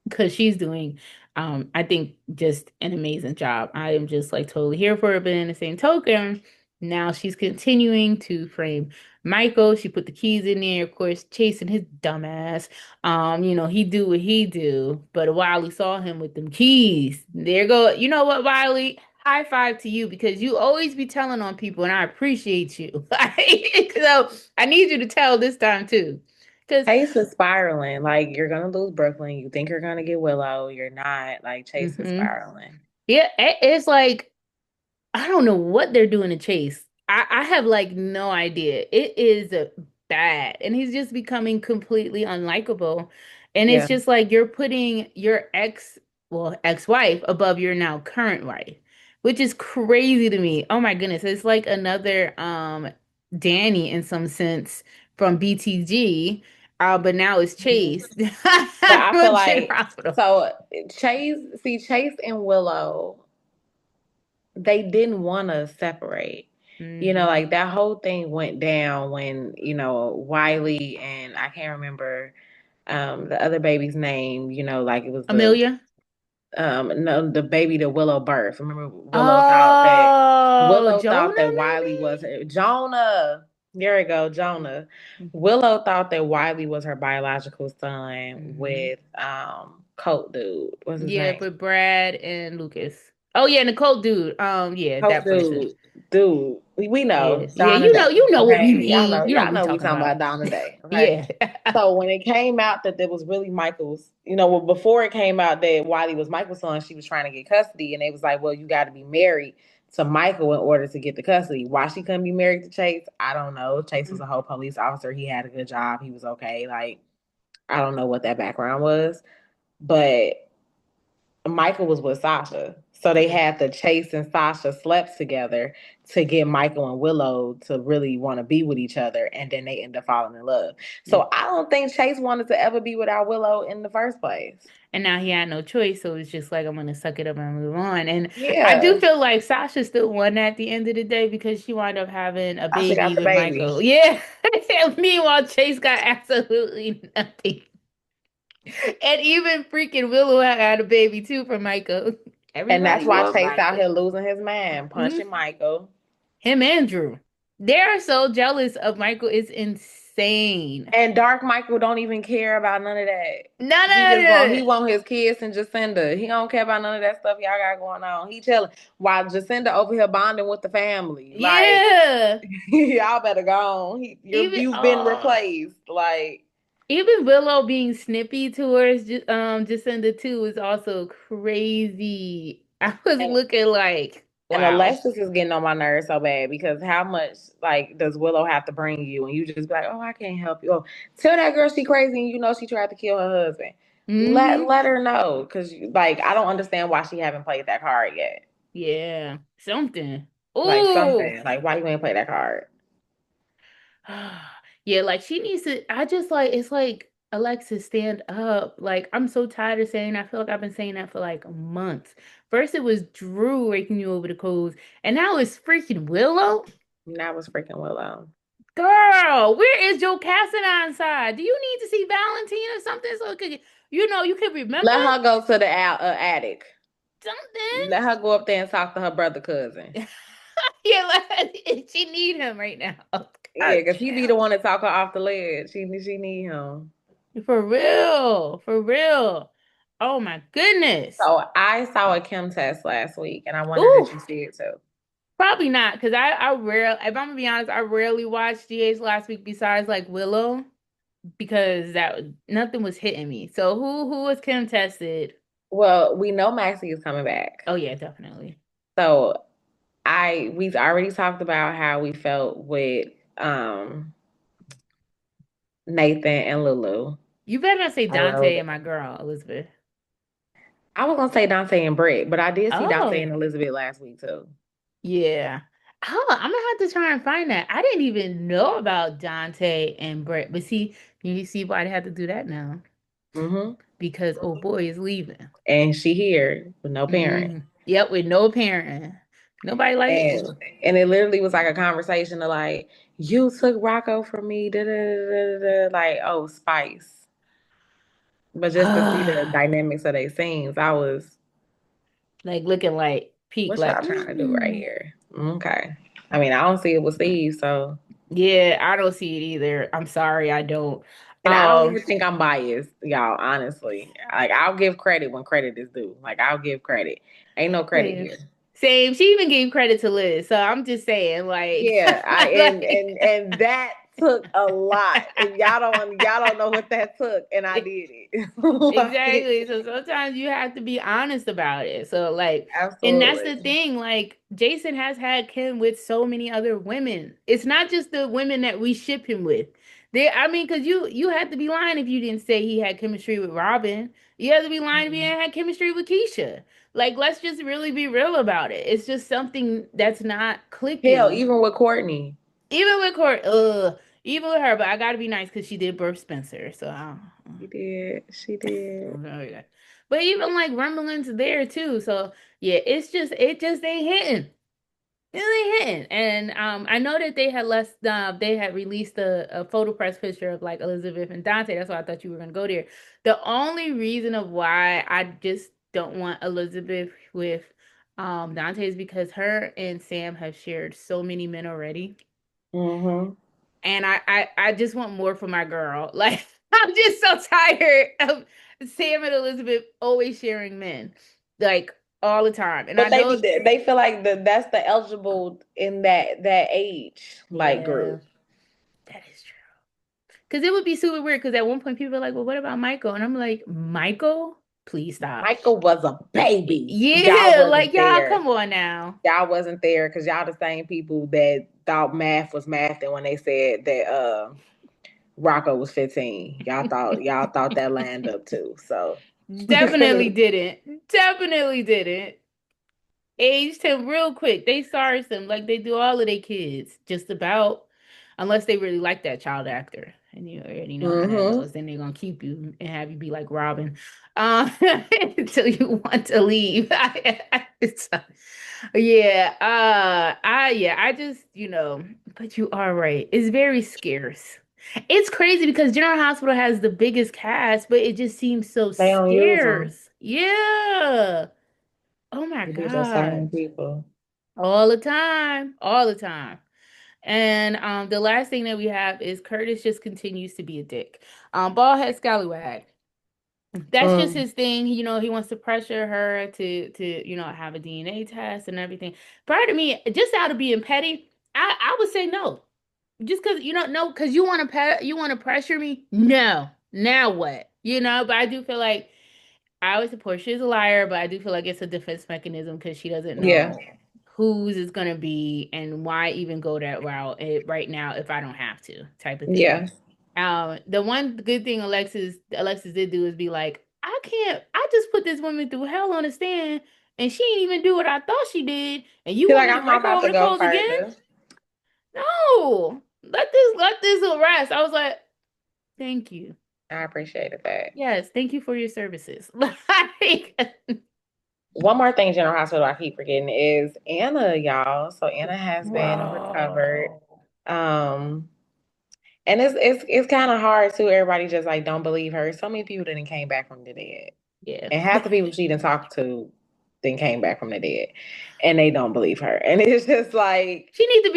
because she's doing, I think just an amazing job. I am just like totally here for it. But in the same token, now she's continuing to frame Michael. She put the keys in there, of course, chasing his dumbass. He do what he do. But Wiley saw him with them keys. There go. You know what, Wiley? High five to you because you always be telling on people, and I appreciate you. So I need you to tell this time too. Because Chase is spiraling. Like, you're gonna lose Brooklyn. You think you're gonna get Willow. You're not. Like, Chase is spiraling. yeah, it's like I don't know what they're doing to Chase. I have like no idea. It is bad, and he's just becoming completely unlikable. And it's Yeah. just like you're putting your ex-wife above your now current wife, which is crazy to me. Oh my goodness, it's like another Danny in some sense from BTG, but now it's Mhm. Chase But I feel from General like Hospital. so Chase and Willow, they didn't want to separate. Hmm. Like that whole thing went down when, Wiley and I can't remember the other baby's name, like it was the Amelia. no, the baby that Willow birthed. Remember Oh, Willow thought Jonah, that Wiley was Jonah. There we go, maybe? Jonah. Willow thought that Wiley was her biological son Hmm. with Colt dude. What's his Yeah, name? with Brad and Lucas. Oh yeah, Nicole dude. Yeah, Colt that person. dude. Dude. We know. Yeah. Yeah, Dawn a day. you know what we Okay. Y'all mean. know, You know what y'all we know we talking talking about. about Dawn a day. Okay. Yeah. So when it came out that it was really Michael's, well, before it came out that Wiley was Michael's son, she was trying to get custody, and they was like, "Well, you got to be married to Michael in order to get the custody." Why she couldn't be married to Chase, I don't know. Chase was a whole police officer. He had a good job. He was okay. Like, I don't know what that background was, but Michael was with Sasha. So they Yeah. had to Chase and Sasha slept together to get Michael and Willow to really want to be with each other. And then they end up falling in love. Yeah. So I don't think Chase wanted to ever be without Willow in the first place. And now he had no choice, so it's just like I'm gonna suck it up and move on. And I do Yeah. feel like Sasha still won at the end of the day because she wound up having a Sasha baby got the with baby. Michael. Yeah. Meanwhile, Chase got absolutely nothing. And even freaking Willow had a baby too from Michael. And that's Everybody why loves Chase out Michael. here losing his man, Mhm. punching Michael. Him and Drew. They're so jealous of Michael. It's insane. insane. And Dark Michael don't even care about none of that. None He of just he it. want his kids and Jacinda. He don't care about none of that stuff y'all got going on. He chilling while Jacinda over here bonding with the family. Like Yeah. y'all better go on. Even You've been replaced. Like even Willow being snippy towards Jacinda too is also crazy. I was and, looking like, and wow. Alexis is getting on my nerves so bad because how much like does Willow have to bring you and you just be like, oh, I can't help you. Oh, tell that girl she crazy and you know she tried to kill her husband. Hmm. Let her know because like I don't understand why she haven't played that card yet. Yeah. Something. Like Ooh. something. Like why you ain't play that card? Yeah, like she needs to. I just like it's like Alexis, stand up. Like I'm so tired of saying. I feel like I've been saying that for like months. First it was Drew raking you over the coals, and now it's freaking Willow. And that was freaking Willow. Girl, where is Joe Cassadine side? Do you need to see Valentine or something so it could, you could remember Let her go to the attic. something? Let her go up there and talk to her brother cousin. Yeah, like, she need him right now. Yeah, God because he be the one that talk her off the ledge. She need him. damn. For real. For real. Oh my goodness. So I saw a Kim test last week, and I wondered Ooh, if you see it too. probably not, because I rarely, if I'm gonna be honest, I rarely watched GA's last week besides like Willow because nothing was hitting me. So who was Kim tested? Well, we know Maxie is coming back. Oh yeah, definitely. So we've already talked about how we felt with Nathan and Lulu. You better not say I wrote Dante and my girl, Elizabeth. I was gonna say Dante and Britt, but I did see Dante Oh, and Elizabeth last week too. yeah. Oh, I'm gonna have to try and find that. I didn't even know about Dante and Brett, but see, you see why they have to do that now Hmm. because old boy is leaving. And she here with no parent. Yep, with no parent. Nobody like, And it literally was like a conversation of like, you took Rocco from me, da da da da da, like, oh, Spice. But just to see the dynamics of their scenes, I was, like looking like peak, what like, y'all trying to do right here? Okay. I mean, I don't see it with Steve, so yeah, I don't see it either. I'm sorry, I don't. and I don't even Um, think I'm biased, y'all, honestly. Like I'll give credit when credit is due. Like I'll give credit. Ain't no credit same, here. same. She even gave credit to Liz, so I'm just saying, like, Yeah, I like. and that took a lot. And y'all don't know what that took, and I did it. Like, Exactly. So sometimes you have to be honest about it. So like, and that's the absolutely. thing, like Jason has had Kim with so many other women. It's not just the women that we ship him with. I mean, because you had to be lying if you didn't say he had chemistry with Robin. You had to be lying if he had chemistry with Keisha. Like, let's just really be real about it. It's just something that's not Hell, clicking. even with Courtney, Even with Court, even with her, but I gotta be nice because she did birth Spencer. So she did. She did. okay. But even like rumblings there too. So yeah, it just ain't hitting. It ain't hitting. And I know that they had released a photo press picture of like Elizabeth and Dante. That's why I thought you were gonna go there. The only reason of why I just don't want Elizabeth with Dante is because her and Sam have shared so many men already. Mm-hmm. And I just want more for my girl. Like I'm just so tired of Sam and Elizabeth always sharing men, like all the time. And I But know, they feel like that's the eligible in that age like yeah, group. that is true. Because it would be super weird. Because at one point people are like, "Well, what about Michael?" And I'm like, "Michael, please stop." Michael was a baby. Y'all Yeah, like wasn't y'all, there. come on now. Y'all wasn't there because y'all the same people that thought math was math, and when they said that Rocco was 15, y'all thought that lined up too. So Definitely didn't. Definitely didn't. Aged him real quick. They SARS him like they do all of their kids, just about. Unless they really like that child actor. And you already know how that hmm goes. Then they're gonna keep you and have you be like Robin. Until you want to leave. Yeah, I just, but you are right. It's very scarce. It's crazy because General Hospital has the biggest cast, but it just seems so they don't use them. scarce. Yeah. Oh my It be the same God. people. All the time. All the time. And the last thing that we have is Curtis just continues to be a dick. Baldhead scallywag. That's just Mm, his thing. He wants to pressure her to have a DNA test and everything. Part of me, just out of being petty, I would say no. Just because no, because you want to pressure me. No, now what? But I do feel like I always support she's a liar, but I do feel like it's a defense mechanism because she doesn't yeah, know whose is gonna be and why even go that route right now if I don't have to, type of thing. yeah. The one good thing Alexis did do is be like, I can't. I just put this woman through hell on the stand, and she didn't even do what I thought she did, and you Feel want like me to I'm not break her about over to the go coals again? further. No, let this rest. I was like, thank you. I appreciated that. Yes, thank you for your services. Like, One more thing, General Hospital, I keep forgetting is Anna, y'all. So Anna has been recovered. bro. Um, and it's kind of hard too. Everybody just like don't believe her. So many people didn't came back from the dead. Yeah. And half the people she didn't talk to then came back from the dead. And they don't believe her. And it's just like She needs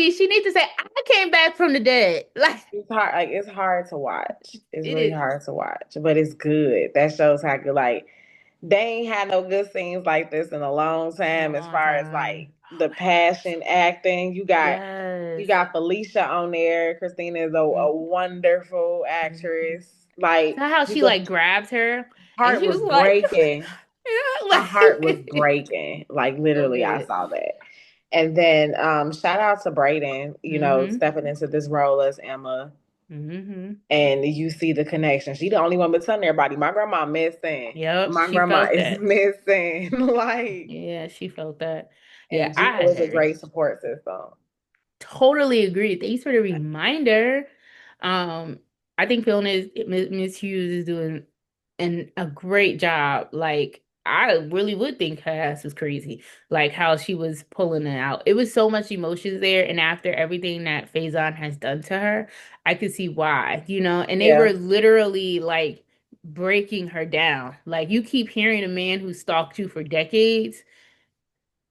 to say, I came back from the dead. Like, it's hard to watch. It's it really is. hard to watch. But it's good. That shows how good like they ain't had no good scenes like this in a long In a time as long far as like time. Oh the my gosh. passion acting. You Yes. got Felicia on there. Christina is a Mhm. wonderful actress. Like So how you she could like grabbed her and heart she was was like, breaking. yeah, My heart was like breaking. Like so literally I good. saw that. And then shout out to Brayden, Mm-hmm. stepping into this role as Emma. Mm-hmm. And you see the connection. She the only one but telling everybody, my grandma missing. Yep, My she grandma felt is that. missing. Like, Yeah, she felt that. Yeah, and Gina I was a great support system. totally agree. Thanks for the reminder. Um, I think Miss Hughes is doing a great job. Like I really would think her ass was crazy. Like how she was pulling it out. It was so much emotions there, and after everything that Faison has done to her, I could see why. And they Yeah. were literally like breaking her down. Like you keep hearing a man who stalked you for decades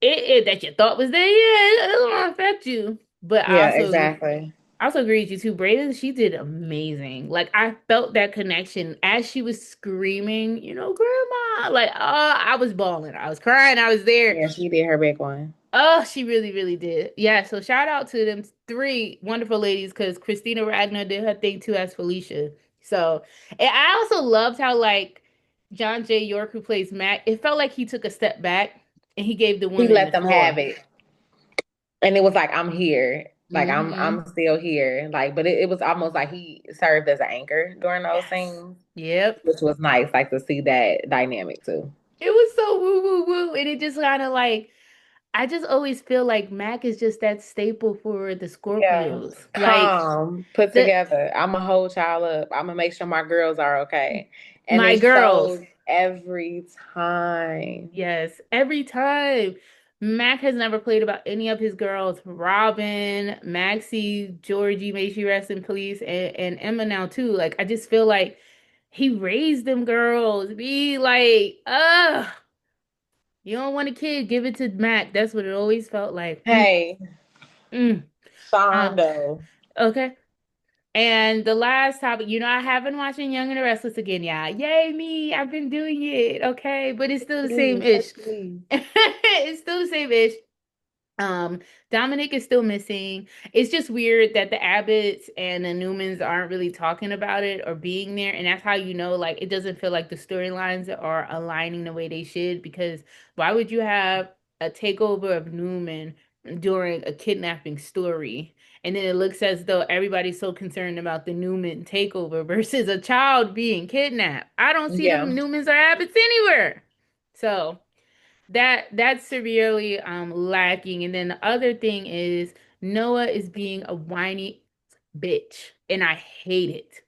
that you thought was there, yeah, it doesn't affect you. But I Yeah, also exactly. I also agree with you too. Brayden, she did amazing. Like I felt that connection as she was screaming, grandma. Like, oh, I was bawling. I was crying. I was there. Yeah, she did her big one. Oh, she really, really did. Yeah, so shout out to them three wonderful ladies because Christina Ragnar did her thing too as Felicia. So, and I also loved how like John J. York, who plays Mac, it felt like he took a step back and he gave the He women let the them have floor. it. And it was like, I'm here. Like Mm-hmm. I'm still here. Like, but it was almost like he served as an anchor during those Yes. scenes, Yep. which was nice, like to see that dynamic too. It was so woo woo woo. And it just kind of like, I just always feel like Mac is just that staple for the Yeah. Scorpios. Like, Calm, put the together. I'm gonna hold y'all up. I'm gonna make sure my girls are okay. And my it girls. shows every time. Yes, every time. Mac has never played about any of his girls. Robin, Maxie, Georgie, may she rest in peace, and Emma now too. Like, I just feel like he raised them girls. Be like, you don't want a kid, give it to Mac. That's what it always felt like. Hey, Mm. Uh, Shondo. okay. And the last topic, I have been watching Young and the Restless again, yeah. Yay, me. I've been doing it. Okay. But it's still the same Please, ish. yes, please. It's still the same ish. Um, Dominic is still missing. It's just weird that the Abbotts and the Newmans aren't really talking about it or being there. And that's how like, it doesn't feel like the storylines are aligning the way they should. Because why would you have a takeover of Newman during a kidnapping story? And then it looks as though everybody's so concerned about the Newman takeover versus a child being kidnapped. I don't see them Yeah. Newmans or Abbotts anywhere. So that's severely lacking. And then the other thing is Noah is being a whiny bitch, and I hate it.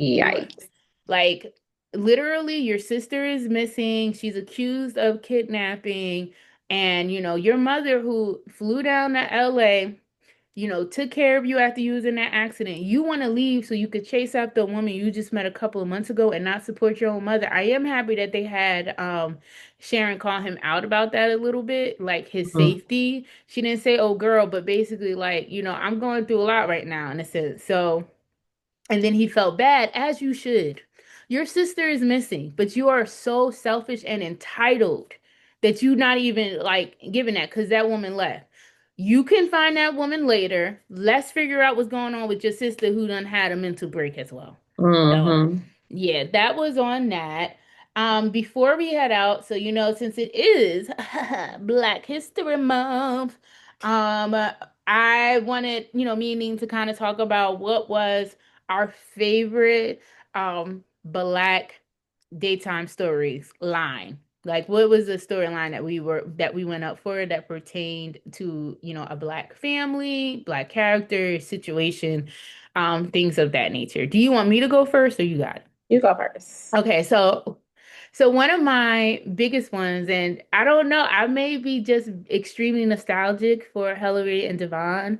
Yikes. Like literally, your sister is missing. She's accused of kidnapping, and your mother who flew down to LA. took care of you after you was in that accident. You want to leave so you could chase after a woman you just met a couple of months ago and not support your own mother. I am happy that they had Sharon call him out about that a little bit, like his Mhm. safety. She didn't say, "Oh, girl," but basically like, I'm going through a lot right now in a sense. So, and then he felt bad, as you should. Your sister is missing, but you are so selfish and entitled that you not even like giving that because that woman left. You can find that woman later. Let's figure out what's going on with your sister who done had a mental break as well. So, Mhm. yeah, that was on that. Before we head out, so since it is Black History Month, um, I wanted, meaning to kind of talk about what was our favorite Black daytime stories line. Like what was the storyline that we went up for that pertained to, a Black family, Black character, situation, things of that nature. Do you want me to go first or you got it? You go first. Okay, so one of my biggest ones, and I don't know, I may be just extremely nostalgic for Hillary and Devon,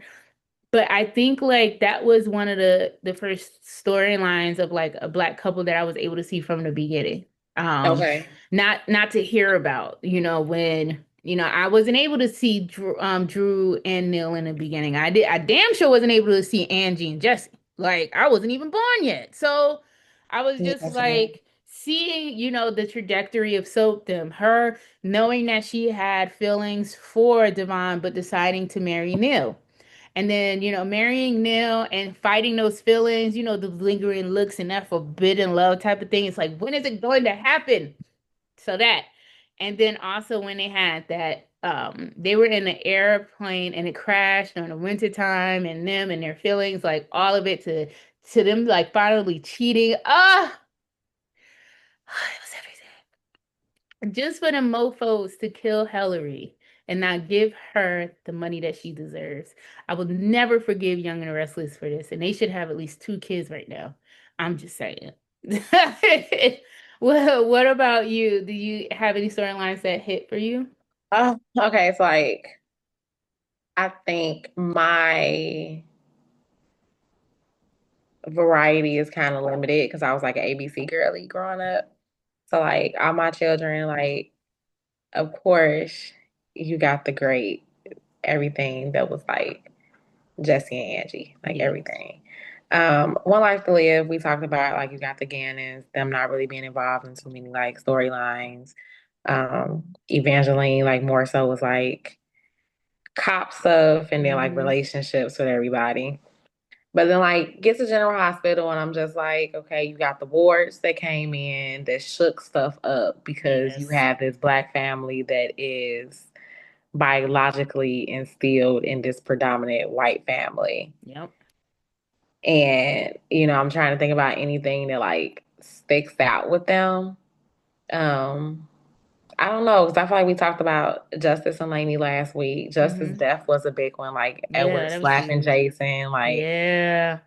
but I think like that was one of the first storylines of like a Black couple that I was able to see from the beginning. Um, Okay. not to hear about, when I wasn't able to see Drew and Neil in the beginning. I damn sure wasn't able to see Angie and Jesse. Like I wasn't even born yet. So I was just Yeah, same. like seeing, the trajectory of Soapdom, her knowing that she had feelings for Devon, but deciding to marry Neil. And then, marrying Neil and fighting those feelings, the lingering looks and that forbidden love type of thing. It's like, when is it going to happen? So that. And then also when they had that, they were in the airplane and it crashed during the winter time and them and their feelings, like all of it to them like finally cheating. It was everything. Just for the mofos to kill Hillary and not give her the money that she deserves. I will never forgive Young and Restless for this, and they should have at least two kids right now. I'm just saying. Well, what about you? Do you have any storylines that hit for you? Okay, it's like I think my variety is kind of limited because I was like an ABC girly growing up. So like all my children, like of course you got the great everything that was like Jesse and Angie, like Yes. everything. One Life to Live, we talked about like you got the Gannons, them not really being involved in too many like storylines. Evangeline, like more so was like cop stuff and then like Mm-hmm. relationships with everybody. But then like get to General Hospital and I'm just like, okay, you got the wards that came in that shook stuff up because you Yes. have this Black family that is biologically instilled in this predominant white family. Yep. And, I'm trying to think about anything that like sticks out with them. Um, I don't know, because I feel like we talked about Justice and Lainey last week. Justice Mm-hmm. death was a big one, like Yeah, Edward that was slapping huge. Jason, like Yeah.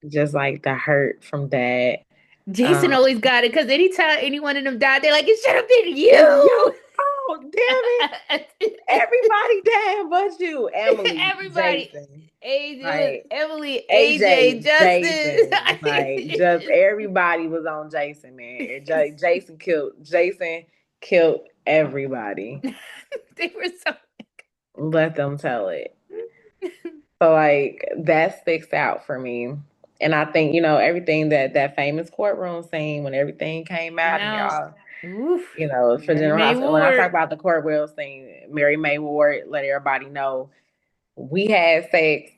just like the hurt from that. Jason Um, always got it because anytime any one of them died, they're like, it should have been it's your you. fault, damn it. Everybody damn but you. Emily, Everybody. Jason, AJ, like Emily, AJ, AJ, Justice. Jason, like just everybody was on Jason, man. Jason killed everybody. They were so. Let them tell it. So like that sticks out for me. And I think, everything that famous courtroom scene when everything came out and Now, y'all, oof, for Mary General May Hospital. When I talk Ward. about the courtroom scene, Mary May Ward let everybody know we had sex,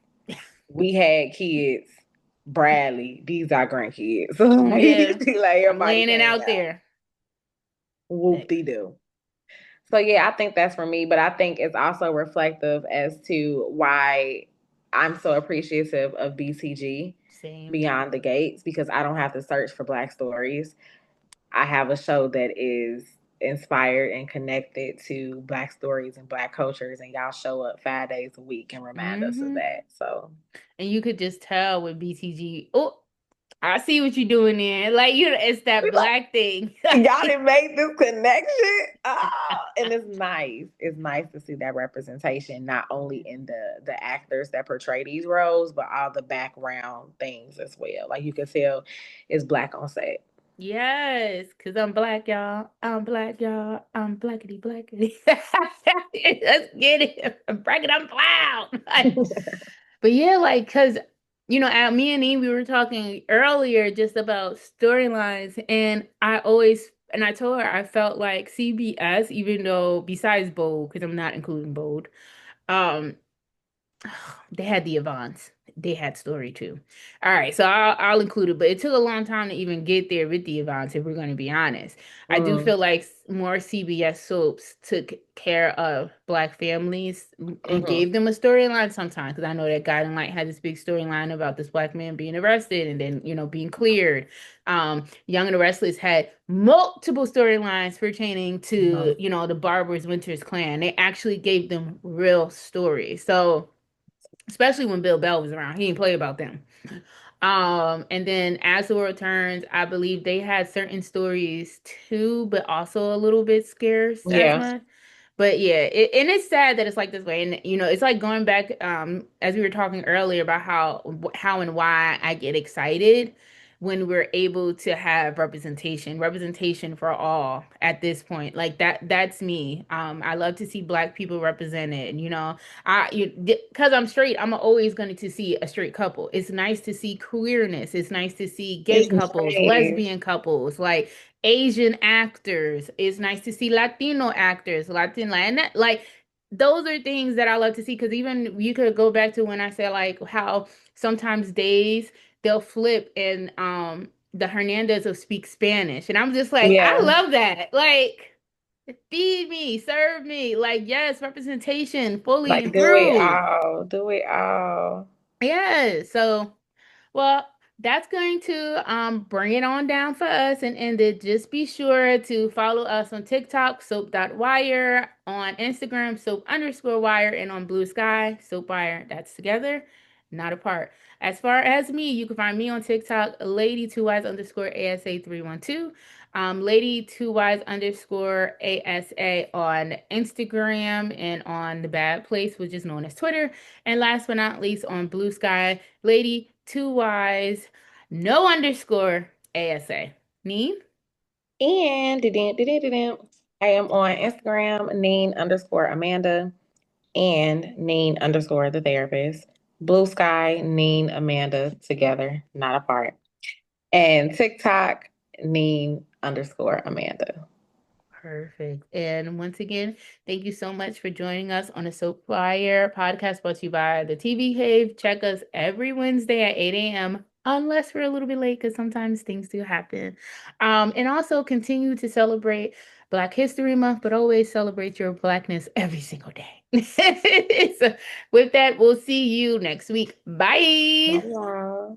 we had kids. Bradley, these are grandkids. Yeah, Like, like I'm everybody laying it came out out. there. Whoop de doo. So yeah, I think that's for me, but I think it's also reflective as to why I'm so appreciative of BCG Same. Beyond the Gates because I don't have to search for Black stories. I have a show that is inspired and connected to Black stories and Black cultures, and y'all show up 5 days a week and remind us of Hmm. that. So And you could just tell with BTG. Oh, I see what you're doing there. Like, it's that black thing. Y'all didn't make this connection. And it's nice. It's nice to see that representation, not only in the actors that portray these roles, but all the background things as well. Like you can tell it's black on set. Yes, because I'm black, y'all. I'm black, y'all. I'm blackity blackity. Let's get it. I'm bragging, I'm proud. But yeah, like, because, me and Eve, we were talking earlier just about storylines, and I told her I felt like CBS, even though besides Bold, because I'm not including Bold, um, they had the Avants. They had story too. All right, so I'll include it, but it took a long time to even get there with the Avants, if we're going to be honest. I do Mm, feel like more CBS soaps took care of Black families and hmm. gave them a storyline sometimes, because I know that Guiding Light had this big storyline about this Black man being arrested and then, being cleared. Young and the Restless had multiple storylines pertaining to, the Barbers Winters clan. They actually gave them real stories. So especially when Bill Bell was around. He didn't play about them. And then As the World Turns, I believe they had certain stories too, but also a little bit scarce as Yeah. much. But yeah, and it's sad that it's like this way. And it's like going back, as we were talking earlier about how and why I get excited when we're able to have representation for all at this point. Like that's me. I love to see Black people represented, because I'm straight, I'm always going to see a straight couple. It's nice to see queerness. It's nice to see gay It's couples, nice. lesbian couples, like Asian actors. It's nice to see Latino actors, like those are things that I love to see. Because even you could go back to when I said like how sometimes days they'll flip and the Hernandez will speak Spanish, and I'm just like, I Yeah. love that. Like, feed me, serve me. Like, yes, representation fully Like and do it through. all. Do it all. Yeah. So, well, that's going to bring it on down for us and end it. Just be sure to follow us on TikTok, soap.wire, on Instagram, soap_wire, and on Blue Sky, soapwire. That's together, not apart. As far as me, you can find me on TikTok, lady2wise_ASA312. Lady2wise_ASA on Instagram and on the Bad Place, which is known as Twitter. And last but not least, on Blue Sky, Lady Two Wise, no underscore ASA. Nee? And I am on Instagram, Neen_Amanda and Neen_ the therapist. Blue Sky, Neen Amanda together, not apart. And TikTok, Neen_Amanda. Perfect. And once again, thank you so much for joining us on the Soap Fire podcast brought to you by the TV Cave. Check us every Wednesday at 8 a.m. Unless we're a little bit late, because sometimes things do happen. And also continue to celebrate Black History Month, but always celebrate your Blackness every single day. So with that, we'll see you next week. Bye, Bye. y'all.